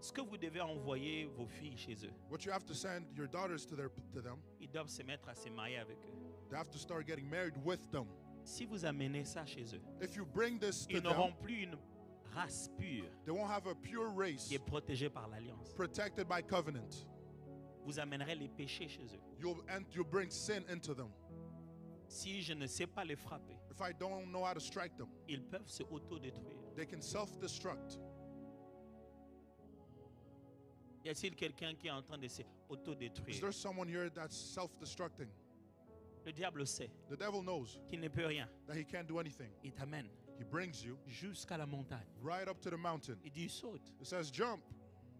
ce que vous devez envoyer vos filles chez eux, what you have to send your daughters to them, ils doivent se mettre à se marier avec eux. they have to start getting married with them. Si vous amenez ça chez eux, If you bring this to ils n'auront them, plus une race pure they won't have a pure race qui est protégée par l'alliance. protected by covenant. Vous amènerez les péchés chez eux. You'll bring sin into them. Si je ne sais pas les frapper, If I don't know how to strike them, ils peuvent se autodétruire. they can self-destruct. Y a-t-il quelqu'un qui est en train de se Is autodétruire? there someone here that's self-destructing? Le diable sait The devil knows qu'il ne peut rien. that he can't do anything. Il t'amène He brings you jusqu'à la montagne. right up to the mountain. Il dit saute. It says jump.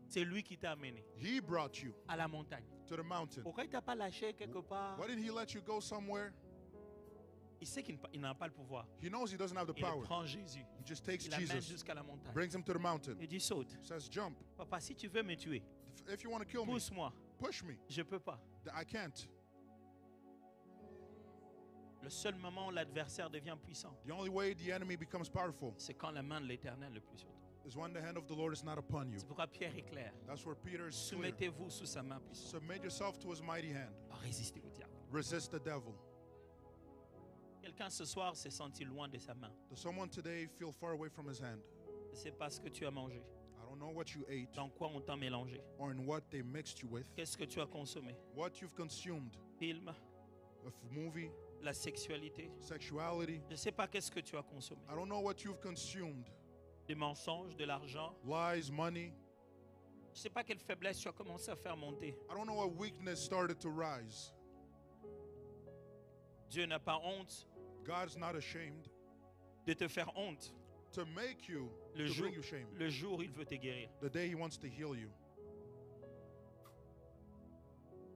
C'est lui qui t'a amené He brought you à la montagne. to the mountain. Pourquoi il t'a pas lâché quelque part? Why didn't he let you go somewhere? Il sait qu'il n'a pas le pouvoir. He knows he doesn't have the Il power. prend Jésus. He just takes Il l'amène Jesus, jusqu'à la montagne. brings him to the mountain. Il dit saute. Says jump. Papa, si tu veux me tuer, If you want to kill me, pousse-moi. push me. Je peux pas. I can't. Le seul moment où l'adversaire devient puissant, The only way the enemy becomes powerful c'est quand la main de l'Éternel est plus sur toi. is when the hand of the Lord is not upon you. C'est pourquoi Pierre est clair. That's where Peter is clear. Soumettez-vous sous sa main puissante. Submit yourself to his mighty hand. Résistez au diable. Resist the devil. Quelqu'un ce soir s'est senti loin de sa main. Does someone today feel far away from his hand? C'est parce que tu as mangé. I don't know what you ate Dans quoi on t'a mélangé? or in what they mixed you with. Qu'est-ce que tu as consommé? What you've consumed. Film, A movie, la sexualité. sexuality. Je ne sais pas qu'est-ce que tu as consommé. I don't know what you've consumed. Des mensonges, de l'argent. Lies, money. Je ne sais pas quelle faiblesse tu as commencé à faire monter. I don't know what weakness started to rise. Dieu n'a pas honte God's not ashamed de te faire honte to make you, le to jour, bring you shame. le jour où il veut te guérir. The day he wants to heal you.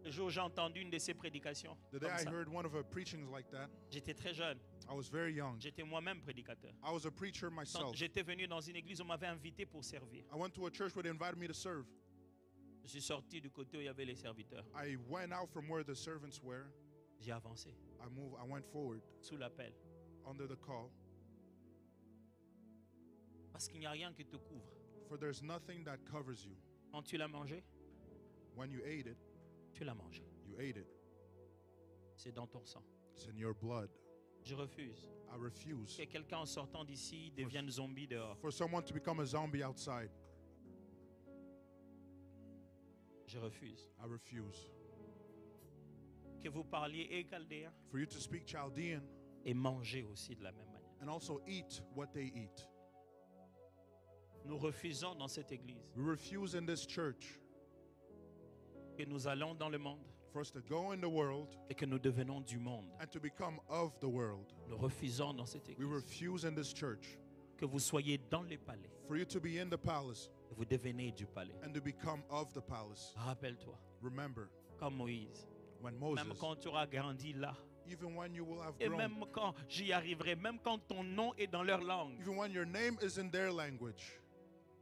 Le jour où j'ai entendu une de ses prédications, The day comme I ça, heard one of her preachings like that, j'étais très jeune. I was very young. J'étais moi-même prédicateur. I was a preacher Quand myself. j'étais venu dans une église, on m'avait invité pour servir. I went to a church where they invited me to serve. Je suis sorti du côté où il y avait les serviteurs. I went out from where the servants were. J'ai avancé I went forward sous l'appel. under the call. Parce qu'il n'y a rien qui te couvre. For there's nothing that covers you. Quand tu l'as mangé, When you ate it, tu l'as mangé. you ate it. C'est dans ton sang. It's in your blood. Je refuse I refuse que quelqu'un en sortant d'ici devienne zombie dehors. for someone to become a zombie outside. Je refuse I refuse. que vous parliez et chaldéen For you to speak Chaldean et manger aussi de la même manière. and also eat what they eat. Nous refusons dans cette église We refuse in this church que nous allons dans le monde for us to go in the world et que nous devenons du monde. and to become of the world. Nous refusons dans cette We église refuse in this church que vous soyez dans les palais for you to be in the palace et vous devenez du palais. and to become of the palace. Rappelle-toi, Remember, comme Moïse, when même Moses, quand tu auras grandi là, even when you will have et grown, même quand j'y arriverai, même quand ton nom est dans leur langue. even when your name is in their language,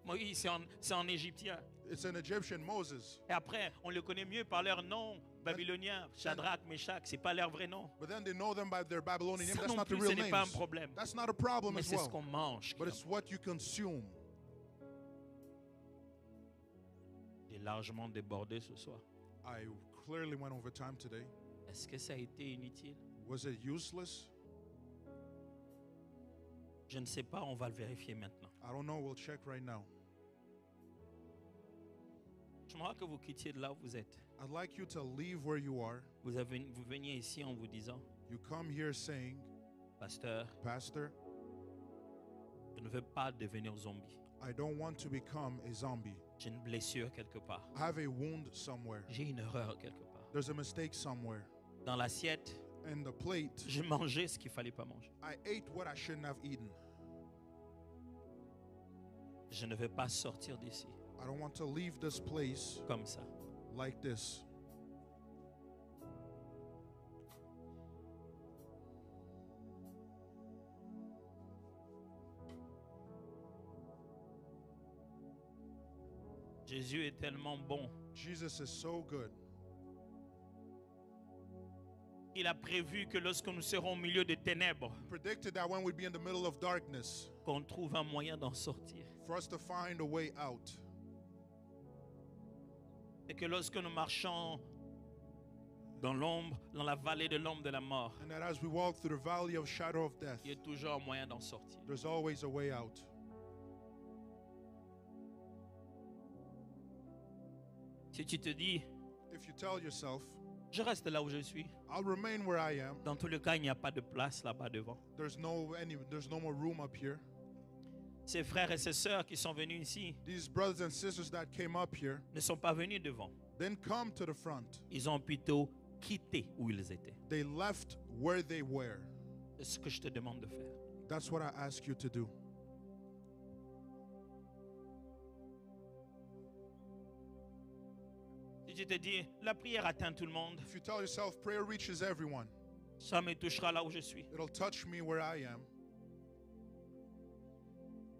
Moïse, c'est en égyptien. It's an Egyptian, Moses. Et après, on le connaît mieux par leur nom babylonien, Shadrach, Meshach. C'est pas leur vrai nom. But then they know them by their Babylonian name. Ça That's non not the plus, real ce n'est pas un names. problème. That's not a problem Mais as c'est ce well. qu'on mange. But it's what you consume. J'ai largement débordé ce soir. I clearly went over time today. Est-ce que ça a été inutile? Was it useless? Je ne sais pas, on va le vérifier maintenant. I don't know. We'll check right now. J'aimerais que vous quittiez de là où vous êtes. I'd like you to leave where you are. Vous veniez ici en vous disant, You come here saying, Pasteur, Pastor, je ne veux pas devenir zombie. I don't want to become a zombie. J'ai une blessure quelque part. I have a wound somewhere. J'ai une erreur quelque part. There's a mistake somewhere. Dans l'assiette, And the plate, j'ai mangé ce qu'il fallait pas manger. I ate what I shouldn't have eaten. Je ne veux pas sortir d'ici I don't want to leave this place comme ça. like this. Jésus est tellement bon. Jesus is so good. Il a prévu que lorsque nous serons au milieu des ténèbres, He predicted that when we'd be in the middle of darkness, qu'on trouve un moyen d'en sortir. for us to find a way out. Et que lorsque nous marchons dans l'ombre, dans la vallée de l'ombre de la mort, And that as we walk through the valley of shadow of death, il y a toujours un moyen d'en sortir. there's always a way out. Si tu te dis, If you tell yourself, je reste là où je suis, I'll remain where I am, dans tous les cas, il n'y a pas de place là-bas devant. there's no more room up here. Ces frères et ces sœurs qui sont venus ici These brothers and sisters that came up here, ne sont pas venus devant. then come to the front. Ils ont plutôt quitté où ils étaient. They left where they were. C'est ce que je te demande de faire. That's what I ask you to do. Si tu te dis, la prière atteint tout le monde, If you tell yourself prayer reaches everyone, ça me touchera là où je suis. it'll touch me where I am.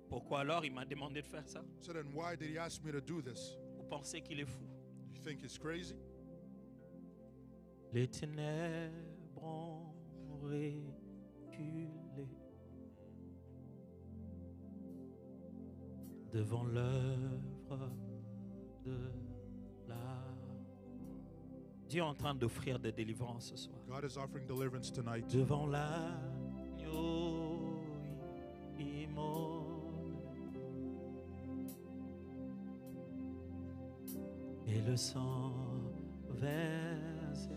Pourquoi alors il m'a demandé de faire ça? So then why did he ask me to do this? Vous pensez qu'il est fou? You think it's crazy? Les ténèbres ont reculé devant l'œuvre de la... Dieu est en train d'offrir des délivrances ce soir. God is offering deliverance tonight. Devant l'agneau immolé et le sang versé.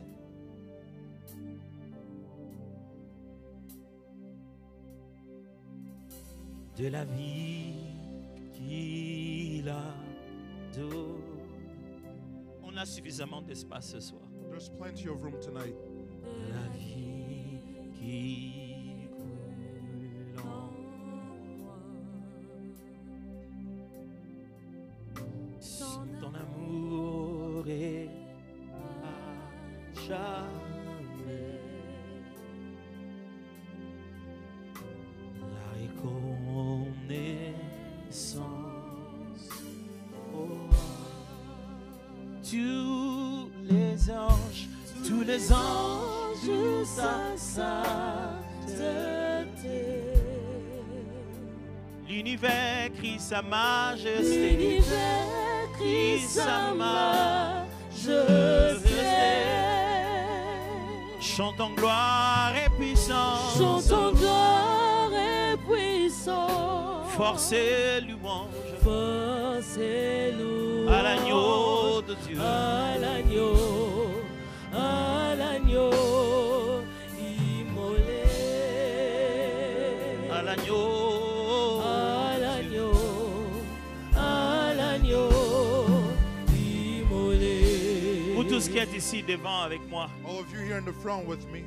De la vie qu'il a donnée. On a suffisamment d'espace ce soir. There's plenty of room tonight. De la vie qui coule en moi. Ton amour est à jamais. La reconnaissance. Oh, tous les anges sa sainteté. L'univers crie sa majesté. L'univers crie sa majesté. Chantons gloire et puissance. Chantons gloire et puissance. Force et louange. Force et louange. À l'agneau de Dieu. À l'agneau. À l'agneau immolé. À l'agneau. À l'agneau. À l'agneau immolé. Vous tous qui êtes ici devant avec moi, All of you here in the front with me,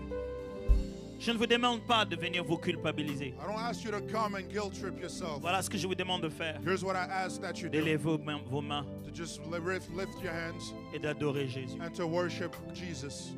je ne vous demande pas de venir vous culpabiliser. I don't ask you to come and guilt trip yourself. Voilà ce que je vous demande de faire. Here's what I ask that you do. D'élever vos mains To just lift your hands et d'adorer Jésus. and to worship Jesus.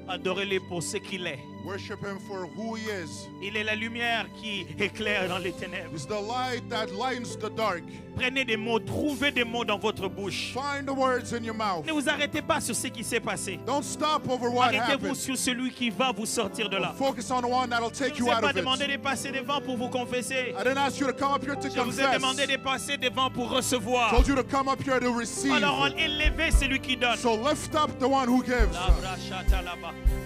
Adorez-le pour ce qu'il est. Worship him for who he is. Il est la lumière qui éclaire dans les ténèbres. He's the light that lightens the dark. Prenez des mots, trouvez des mots dans votre bouche. Find the words in your mouth. Ne vous arrêtez pas sur ce qui s'est passé. Don't stop over what Arrêtez-vous happened. sur celui qui va vous sortir de là. Focus on the one that'll Je take ne you vous ai out pas of demandé it. de passer devant pour vous confesser. I didn't ask you to come up here to Je vous ai demandé confess. de passer devant pour recevoir. Told you to come up here to receive. Alors élevez celui qui donne. So lift up the one who gives.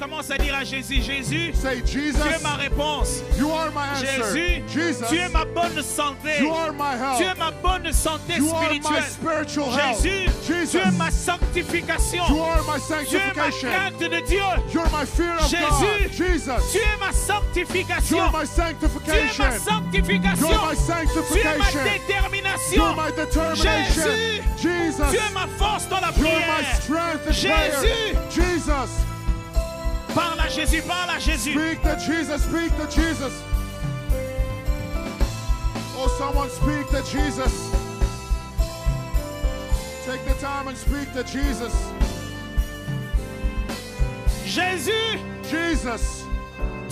Commence à dire à Jésus, Jésus, Say, Jesus, tu es ma réponse. you are my answer. Jésus, Jesus, tu es ma bonne santé. you are my Tu es help. ma bonne santé You are my spirituelle. spiritual help. Jésus, Jesus, tu es ma sanctification. you are my Tu es ma sanctification. crainte de Dieu. You're my fear of Jésus, God. Jesus, Tu es ma sanctification. you're my Tu es sanctification. ma sanctification. You're my Tu es ma sanctification. détermination. You're my determination. Jésus, Jesus, tu es ma force dans la you're my prière. strength in prayer. Jésus. Jesus, Parle à Jésus, parle à Jésus. speak to Jesus, speak to Jesus. Oh, someone speak to Jesus. Take the time and speak to Jesus. Jésus, Jesus,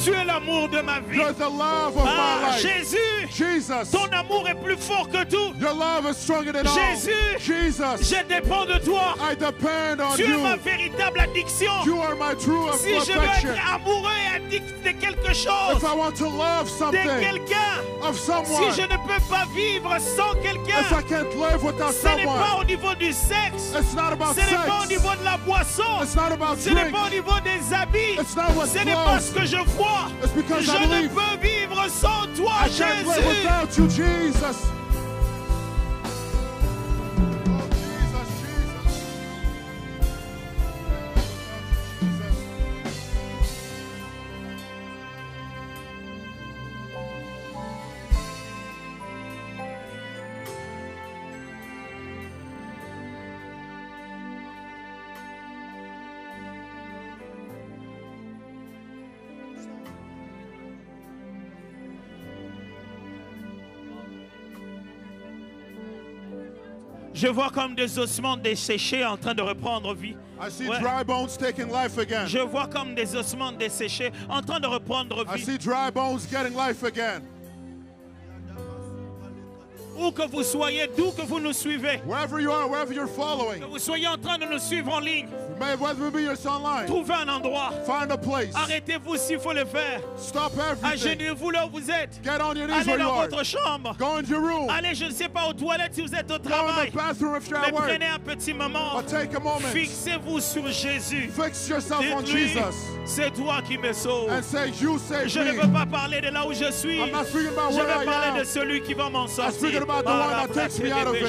tu es l'amour de ma vie. you're the love of my Ah, life. Jésus, Jesus, ton amour est plus fort que tout. your love is stronger than all. Jésus, Jesus, je dépends de toi. I depend on Tu es ma you. véritable addiction. You are my true Si je veux affection. être amoureux et addict de quelque chose, If I want to love de something, quelqu'un, of si someone, je ne peux pas vivre sans if I quelqu'un, can't live without ce n'est pas someone, au niveau du sexe, it's not about ce n'est pas au sex. niveau de la boisson, It's not about ce n'est drink. pas au niveau des habits, It's not what ce n'est pas clothes. ce que je vois. It's because Je I ne believe. peux vivre sans toi, I can't live Jésus. without you, Jesus. Oh, Jesus, Jesus. Je vois comme des ossements desséchés en train de reprendre vie. I see Ouais. dry bones taking life again. Je vois comme des ossements desséchés en train de reprendre I vie. see dry bones getting life again. Où que vous soyez, d'où que vous nous suivez, Wherever you are, wherever you're que following, vous soyez en train de nous suivre en ligne, whether it be it's online, trouvez un endroit. find a place. Arrêtez-vous s'il faut le faire. Stop everything. Agenouillez-vous là où vous êtes. Get on your knees Allez where you dans are. votre chambre. Go into your room. Allez, je ne sais pas, aux toilettes si vous êtes au Go in travail. the bathroom if you're Mais at work. prenez un petit moment. But take a moment. Fixez-vous sur Jésus. Fix yourself on Dites-lui, Jesus. c'est toi qui me sauves. And say, you save Je ne me. veux pas parler de là où je suis. I'm not speaking about Je where veux I parler am. de celui qui va m'en sortir. speaking about the one that takes me out of it.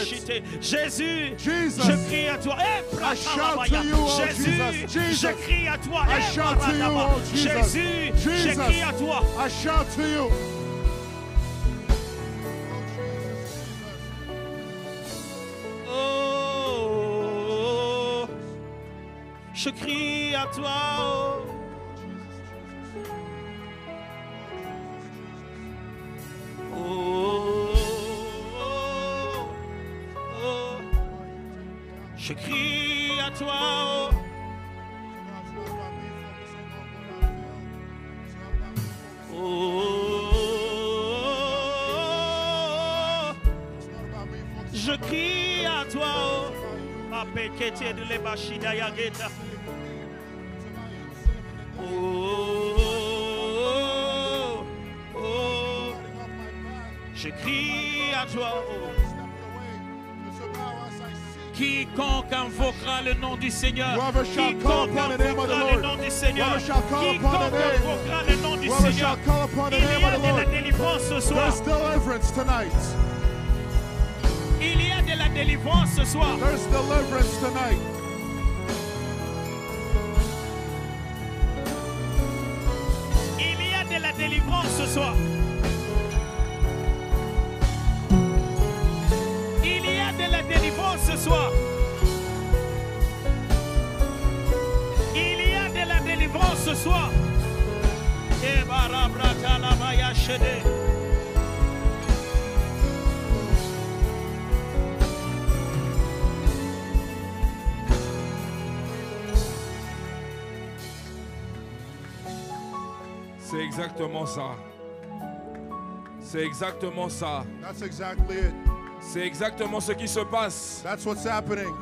Jésus, Jesus. je crie à toi. I shout to you, oh Jésus, Jesus. Jesus. je crie à toi. I shout to you, oh Jesus. Jésus, je Jesus. crie à toi. I shout to you. Oh, je crie à toi. Oh, oh, oh. Je crie à toi. Oh, je crie à toi. Apekete de lebashida yageta. Oh, oh, je crie à toi. Quiconque invoquera le nom du Seigneur, Whoever shall call quiconque upon the name of the invoquera le Lord, nom du Seigneur, whoever shall call upon quiconque the name, invoquera le nom du whoever Seigneur, shall call upon the il y name a of the de la Lord, délivrance ce soir. there's deliverance tonight. Il y a de la délivrance ce soir. There's deliverance tonight. Il y a de la délivrance ce soir. Il y a de la délivrance ce soir. Il y a de la délivrance ce soir. Et barabrata la maya shede. C'est exactement ça. C'est exactement ça. That's exactly it. C'est exactement ce qui se passe. That's what's happening.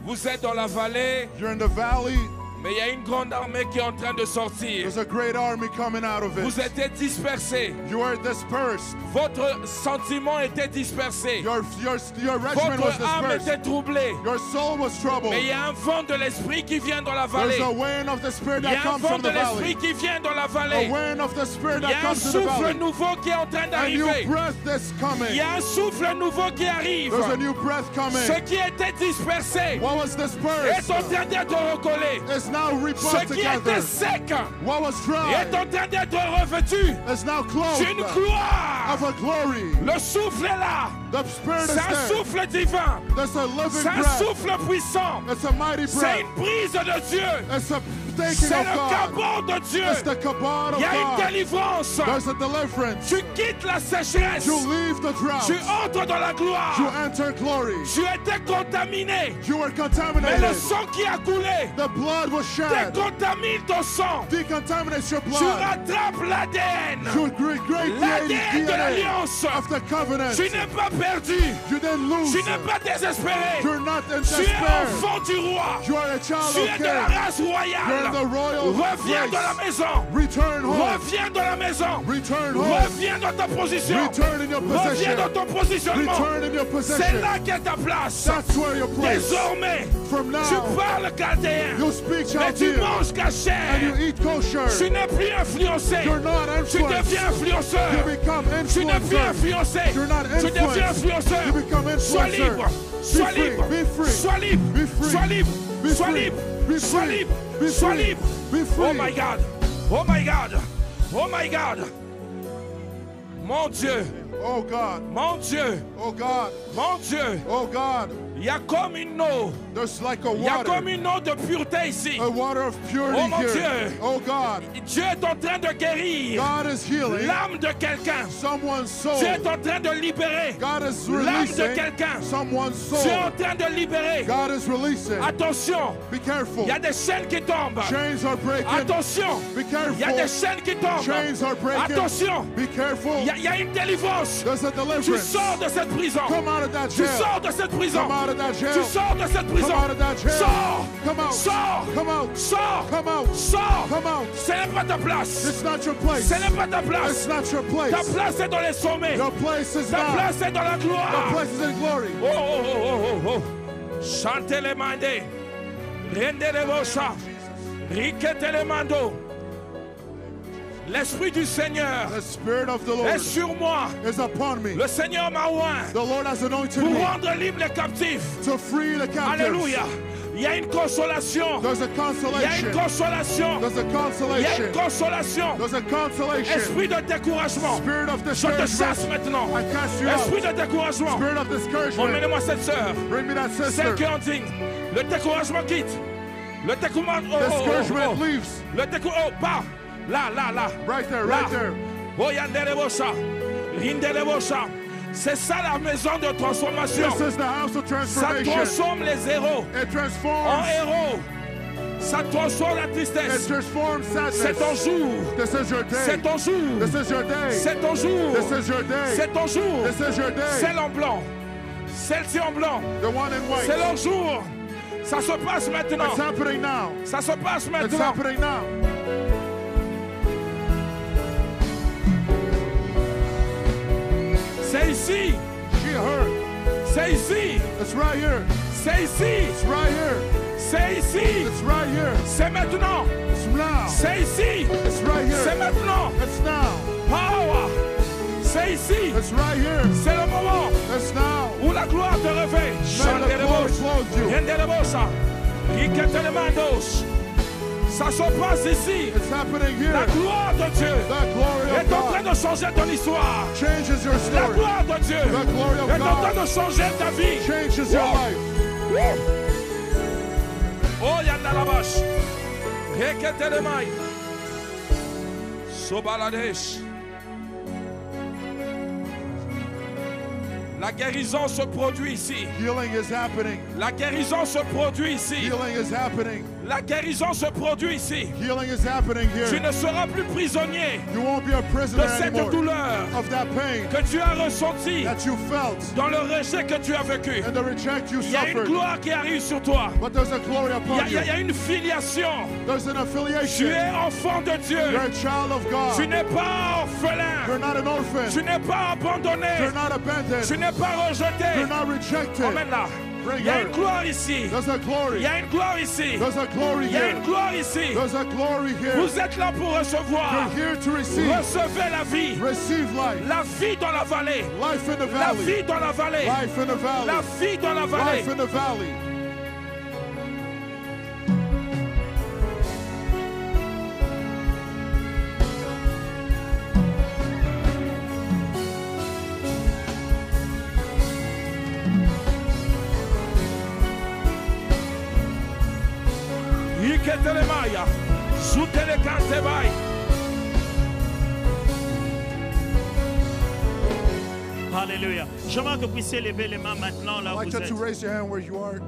Vous êtes dans la vallée, You're in the valley. mais il y a une grande armée qui est en train de sortir. There's a great army coming out of Vous it. étiez dispersés. You are dispersed. Votre sentiment était dispersé. Your regiment was Votre âme dispersed. était troublée. Your soul was troubled. Mais il y a un vent de l'esprit qui vient dans la vallée. There's a wind of the Spirit Il y that a un comes vent from de the l'esprit valley. qui vient dans la A vallée. wind of the Spirit Il y that a un comes to the souffle valley. nouveau qui est en train A new d'arriver. breath that's Il coming. y a un souffle nouveau qui arrive. There's a new breath coming. Ce qui était dispersé What was est dispersed en train d'être recollé. is now Ce rebut qui était together. sec What was est dry en train d'être revêtu is now d'une clothed gloire. of a glory. Le souffle est là. The Spirit is C'est un there. souffle divin. That's a living C'est un breath. souffle puissant. It's a mighty C'est breath. une brise de Dieu. It's a taking C'est of le God. cabot de Dieu. It's the kabod of Il y a une God. délivrance. There's a deliverance. Tu quittes la sécheresse. You leave the drought. Tu entres dans la gloire. You enter glory. Tu étais contaminé. You were Mais le contaminated. sang qui a coulé The blood was shed. décontamine ton sang. Decontaminates your Tu blood. rattrapes l'ADN. You great L'ADN de l'alliance. of the covenant. Tu n'es pas perdu. You didn't lose. Tu n'es pas désespéré. You're not in Tu es despair. enfant du roi. You are a child Tu of es de la King. race You're in royale. the royal Reviens race. dans la maison. Return home. Reviens dans la maison. Return home. Reviens dans ta position. Return in your Reviens position. dans ton positionnement. Return in your C'est possession. là qu'est ta place. That's where your place. Désormais, From tu now, parles chaldéen. you speak Mais tu Chaldean manges and cachère. you eat Tu kosher. n'es plus influencé. You're not Tu influenced. deviens influenceur. You become Tu n'es plus influencer. influencé. You're not Tu deviens influenced. influenceur. You become Sois influencer. libre. Be Sois free. libre. Be free. Sois libre. Be free. Sois libre. Be Sois free. libre. Be Sois free. libre. Be Sois free. libre. Be free. Oh my God. Oh my God. Oh my God. Mon Dieu. Oh God. Mon Dieu. Oh God. Mon Dieu. Oh God. Il y a comme une eau. There's like a Il y a water. comme une eau de pureté ici. A water of purity Oh, mon here. Dieu. Oh God. Dieu est en train de guérir God is healing l'âme de quelqu'un. someone's soul. Dieu est en train de libérer God is l'âme de releasing quelqu'un. someone's Dieu est en soul. train de libérer. God is releasing. Attention, Be careful. il y a des chaînes qui tombent. Chains are breaking. Attention, Be il y a des careful. chaînes qui tombent. Chains are breaking. Attention, Be careful. il y a une délivrance. There's a Tu deliverance. sors de cette prison. Come out of that Tu jail. sors de cette prison. Come out of that jail. Tu sors de cette prison. Come out of that jail. Sors. Come out. Sors. Come out. Sors. Come out. Sors. Come out. Ce n'est pas ta place. It's not your place. Ce n'est pas ta place. It's not your place. Ta place est dans les sommets. Your place is Ta not. place est dans la Your gloire. place is in glory. Oh, oh, oh, oh, oh, oh. Chantez les mandés. Rendez les bochas. Riquetez les mandos. L'Esprit du Seigneur The Spirit of the est Lord sur moi. is upon me. Le Seigneur m'a oint The Lord has anointed pour me rendre libre les captifs. to free the captives. Alléluia. Il y a une consolation. There's a Il y a une consolation. consolation. There's a Il y a consolation. une consolation. There's a consolation. Esprit de découragement. Spirit of Je te chasse discouragement. maintenant. I cast you Esprit out. de découragement. Spirit of discouragement. Emmenez-moi cette sœur. Bring me that Celle sister. qui est indigne. Le découragement quitte. Le découragement. Discouragement leaves. Le découragement. Oh, pas. Là, là, là. Right there, Là. right there. Oh, yandere bocha. Rindere bocha. C'est ça la maison de transformation. This is the house of Ça transformation. transforme les héros It en transforms. héros. Ça transforme la It tristesse. transforms C'est ton sadness. jour. This is your C'est day. ton jour. This is your day. C'est ton jour. This is your day. C'est ton jour. This is your day. Celle en blanc. Celle-ci en blanc. The one in C'est white. leur jour. Ça se passe maintenant. It's happening now. Ça se passe It's maintenant. happening now. C'est ici. She heard. C'est ici. It's right here. C'est ici. It's right here. C'est ici. It's right here. C'est maintenant. It's now. C'est ici. It's right C'est here. maintenant. It's now. Power. C'est ici. It's right here. C'est le moment It's now. où la gloire te revêt. May Chantez the les glory bouches. clothe you. Rendez les bouches. Riquetez les mandos. Ça se passe ici. It's happening La here. gloire de Dieu The glory est en of train God de changer ton histoire. changes your La story. gloire de Dieu The glory of est en train God de changer ta vie. changes your Wow. life. Oh, yanda la vache. Riquetez les mailles. Sobaladesh. La guérison se produit ici. Healing is happening. La guérison se produit ici. Healing is happening. La guérison se produit ici. Healing is happening Tu here. ne seras plus prisonnier You won't be a prisoner de cette anymore douleur of that pain que tu as ressentie that you felt dans le rejet que tu as vécu. and the reject you Il y a une suffered. gloire qui arrive sur toi. But there's a glory Il upon y you. a une filiation. There's an Tu affiliation. es enfant de Dieu. You're a child of Tu God. n'es pas You're orphelin. not an Tu orphan. n'es pas abandonné. You're not Tu abandoned. n'es pas rejeté. You're not rejected. Emmène-la. Bring Il y a une her. gloire ici. There's a Il glory. y a une gloire ici. There's a glory Il y a une here. gloire ici. There's a glory here. Vous êtes là pour recevoir. You're here to receive. Recevez la vie. Receive life. La vie dans la vallée. Life in the La valley. vie dans la vallée. Life in the La valley. vie dans la vallée. Life in the valley. Iketelemaya. Zutelekantebai. Alléluia. J'aimerais que vous puissiez lever les mains maintenant là I'd où like vous you to êtes. raise your hand where you are.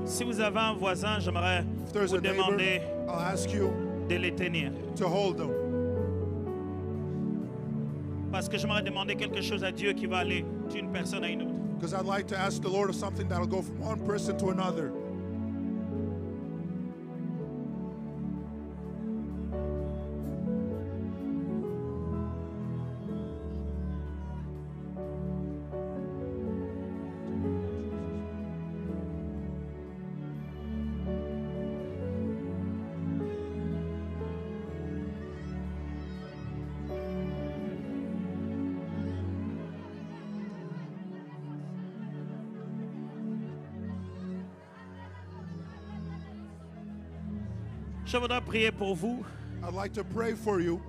Si vous avez un voisin, j'aimerais If there's vous a neighbor, demander I'll ask you de les tenir. to hold them. Parce que j'aimerais demander quelque chose à Dieu qui va aller d'une personne à une autre. Because I'd like to ask the Lord of something that'll go from one person to another. Je voudrais prier pour vous. I'd like to pray for you.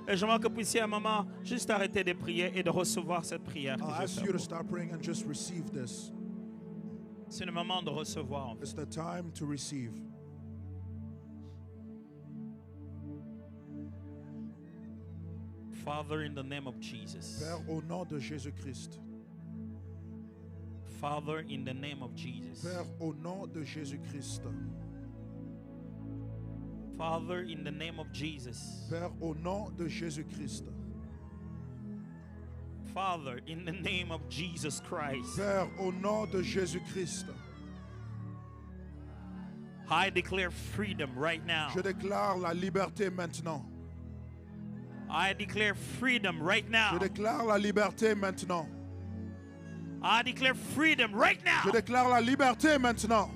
Et j'aimerais que vous puissiez à un moment juste arrêter de prier et de recevoir cette prière. que I'll je vais ask faire you to pour stop praying and just receive this. vous. C'est le moment de recevoir. En fait. It's the time to receive. Father, in the name of Jesus. Père, au nom de Jésus-Christ. Father, in the name of Jesus. Père, au nom de Jésus-Christ. Father, in the name of Jesus. Père, au nom de Jésus-Christ. Father, in the name of Jesus Christ. Père, au nom de Jésus-Christ. I declare freedom right now. Je déclare la liberté maintenant. I declare freedom right Je now. déclare la liberté maintenant. I declare freedom right Je now. déclare la liberté maintenant.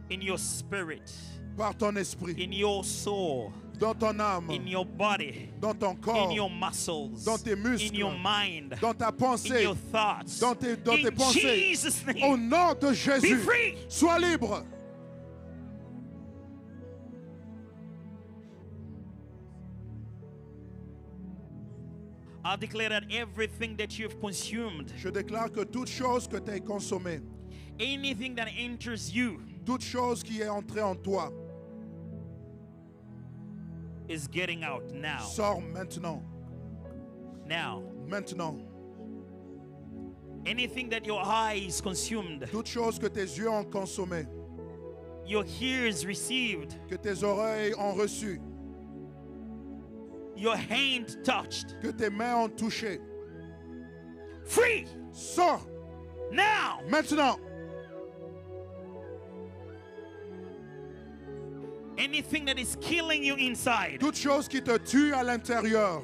In your spirit, Par ton esprit, in your soul, dans ton âme, in your body, dans ton in corps, your muscles, dans tes muscles, in your mind, dans ta in pensée, your thoughts. dans tes In pensées. Jesus' Au name, nom de be Jésus, free. sois libre. I declare that everything that you've consumed, Je déclare que toute chose que tu as consommée, anything that enters you, toute chose qui est entrée en toi, is getting out now. sort maintenant. Now. Maintenant. Anything that your eyes consumed, Toute chose que tes yeux ont consommée, your ears received, que tes oreilles ont reçu, your hand touched, que tes mains ont touché, free sort now. maintenant. Anything that is killing you inside, Toute chose qui te tue à l'intérieur,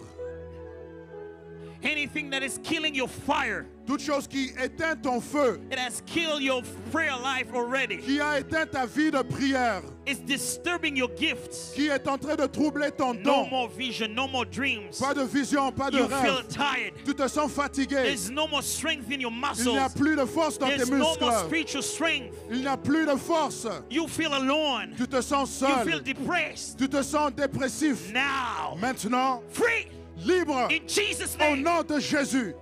anything that is killing your fire, toute chose qui éteint ton feu, it has killed your prayer life already. qui a éteint ta vie de prière, It's disturbing your gifts. qui est en train de troubler ton No don. more vision, no more dreams. Pas de vision, pas de You feel rêve. tired. Tu te sens fatigué. There's no more strength in your Il n'y a muscles. plus de force dans tes There's no more muscles. spiritual strength. Il n'y a plus de force. You feel alone. Tu te sens You feel seul. depressed. Tu te sens dépressif. Now, Maintenant, free libre in Jesus' au name. nom de Jésus.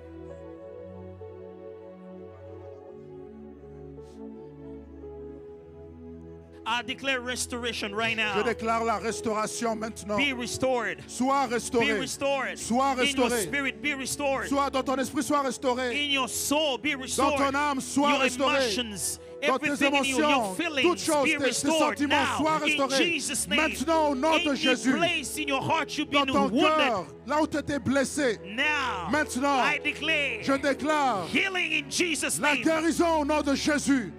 I declare restoration right Je now. déclare la restauration maintenant. Be restored. Sois Be restauré. restored. Sois In your restauré. spirit, be restored. Sois dans ton esprit, sois restauré. In your soul, be Dans restored. ton âme, sois Your restauré. emotions, dans tes Everything in you, your émotions, feelings, toutes choses, be tes restored sentiments now soient in restaurés. Jesus' name. Maintenant, au nom de Any Jésus, place in your heart you've dans been ton wounded, cœur, là où tu étais blessé, now maintenant, I declare je déclare healing in Jesus' la name. guérison au nom de Jésus.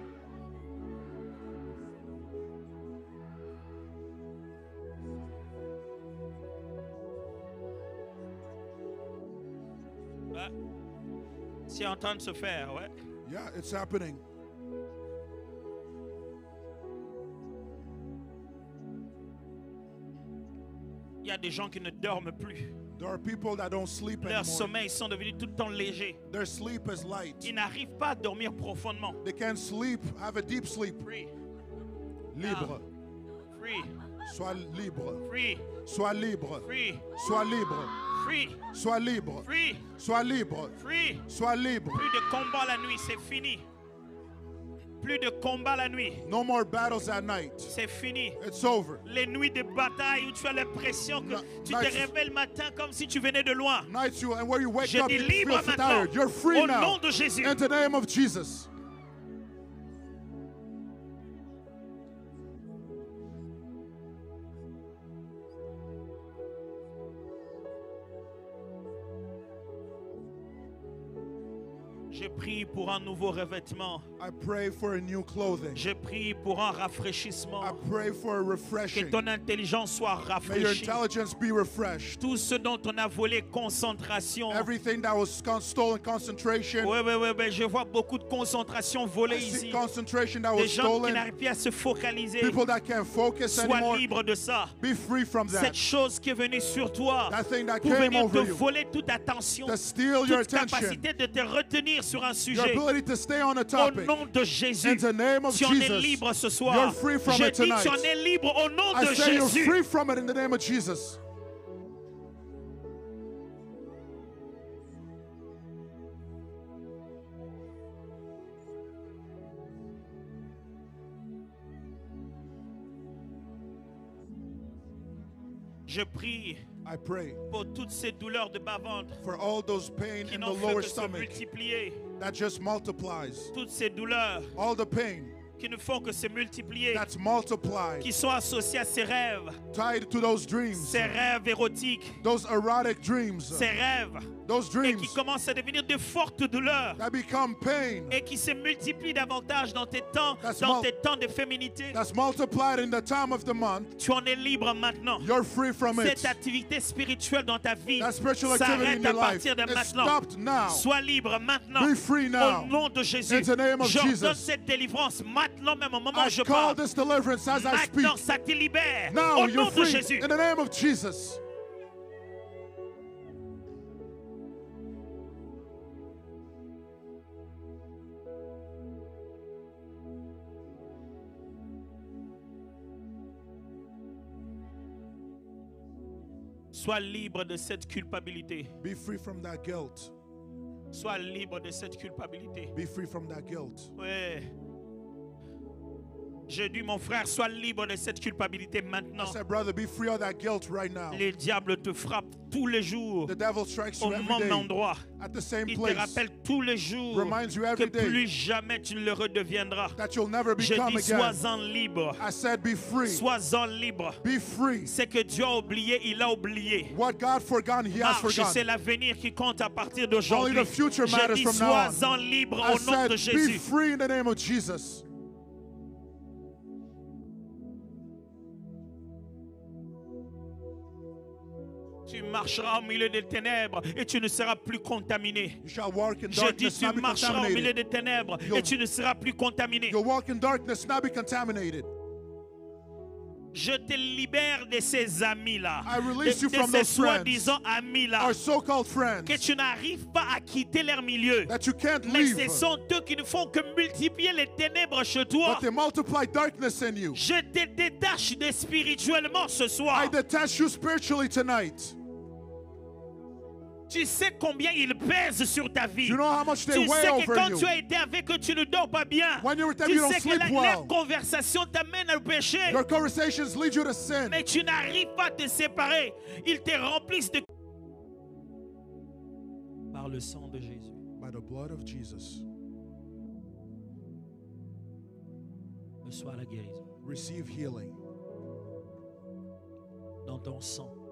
Ouais. C'est en train de se faire, ouais. Yeah, it's happening. Il y a des gens qui ne dorment plus. There are people that don't sleep Leurs anymore. sommeils sont devenus tout le temps légers. Their sleep is light. Ils n'arrivent pas à dormir profondément. They can't sleep, have a deep sleep. Free, Libre. free, Sois libre. free, Sois libre. free, Sois libre. free, Sois libre. free, Sois libre. free. Sois libre. Plus de combat la nuit, c'est fini. Plus de combat la nuit, No more battles at night. c'est fini. It's over. Les nuits de bataille où tu as l'impression que tu te Nights- réveilles le matin comme si tu venais de loin. Nights you and where you wake Je up, dis you libre feel maintenant. tired. You're free Au nom now. de Jésus. In the name of Jesus. Je prie pour un nouveau revêtement. I pray for a new clothing. Je prie pour un rafraîchissement. I pray for a Que refreshing. ton intelligence soit May your rafraîchie. intelligence be refreshed. Tout ce dont on a volé concentration. Everything that was stolen, concentration. Oui, je vois beaucoup de concentration volée I see ici. concentration that Des was gens qui stolen. n'arrivent plus à se focaliser. People that can't focus Sois anymore. libre de ça. Be free from that. Cette chose qui est venue sur toi That thing that pour came venir te over you. voler toute attention, To steal your toute attention. capacité de te retenir sur un Your sujet. ability to stay on a Au topic. nom de Jésus, In the name of tu en es Jesus. libre ce soir. You're free from Je it dis tonight. tu en es libre au nom I de say you're Jésus. free from it in the name of Jesus. Je prie I pray pour toutes ces douleurs de bas-ventre for all those pain qui in the n'ont fait lower que se stomach multiplier. that just multiplies. Toutes ces douleurs All the pain qui ne font que se multiplier, that's multiplied, qui sont associées à ces rêves, tied to those dreams, ces rêves érotiques, those erotic dreams, ces rêves, those et dreams qui commencent à devenir de fortes douleurs that become pain, et qui se multiplient davantage dans tes That's temps de féminité. that's multiplied in the time of the month. Tu en es libre maintenant. You're free from it. Cette activité spirituelle dans ta vie That spiritual activity in s'arrête your à life partir de is maintenant. stopped now. Sois libre maintenant. Be free now. Au nom de Jésus. In the name of J'ordonne Jesus. cette délivrance maintenant, même au moment où I je call parle. this deliverance as I speak. Maintenant, ça te libère. Now Au nom you're de free Jésus. in the name of Jesus. Sois libre de cette culpabilité. Be free from that guilt. Sois libre de cette culpabilité. Be free from that guilt. Ouais. Je dis, mon frère, sois libre de cette culpabilité I maintenant. said, brother, be free of that guilt right now. Les diables te frappent tous les jours, The devil strikes au you every même day endroit. at the same Il te place rappelle tous les jours Reminds you que every day plus jamais tu ne le redeviendras. that you'll never Je become dis, again. sois-en libre. I said, be free. Sois-en libre. Be free. C'est que Dieu a oublié, il a oublié. What God forgone, He has Marche, c'est forgotten. l'avenir qui compte à partir Only d'aujourd'hui. the future Je matters dis, from now on. sois-en libre I au nom de said, be Jésus. free in the name of Jesus. Tu marcheras au milieu des ténèbres et tu ne seras plus contaminé. You shall walk in Je dis, darkness, tu not be marcheras au milieu contaminated. des ténèbres et tu ne seras plus contaminé. You'll walk in darkness, not be contaminated. Je te libère de ces amis-là, I release you de from ces those friends, soi-disant amis-là, our so-called friends, que tu n'arrives pas à quitter leur milieu. that you can't Mais leave, ce sont eux qui ne font que multiplier les ténèbres chez toi. but they multiply darkness in you. Je te détache de spirituellement ce soir. I detach you spiritually tonight. Tu sais combien ils pèsent sur ta vie. You know how much they Tu weigh sais que over quand you. tu as été avec eux, tu ne dors pas bien. When you're with them, Tu you don't sais que sleep leur well. conversation t'amène au péché. Your conversations lead you to sin. Mais tu n'arrives pas à te séparer. Ils te remplissent de... Par le sang de Jésus. By the blood of Jesus. Reçois la guérison Receive healing dans ton sang.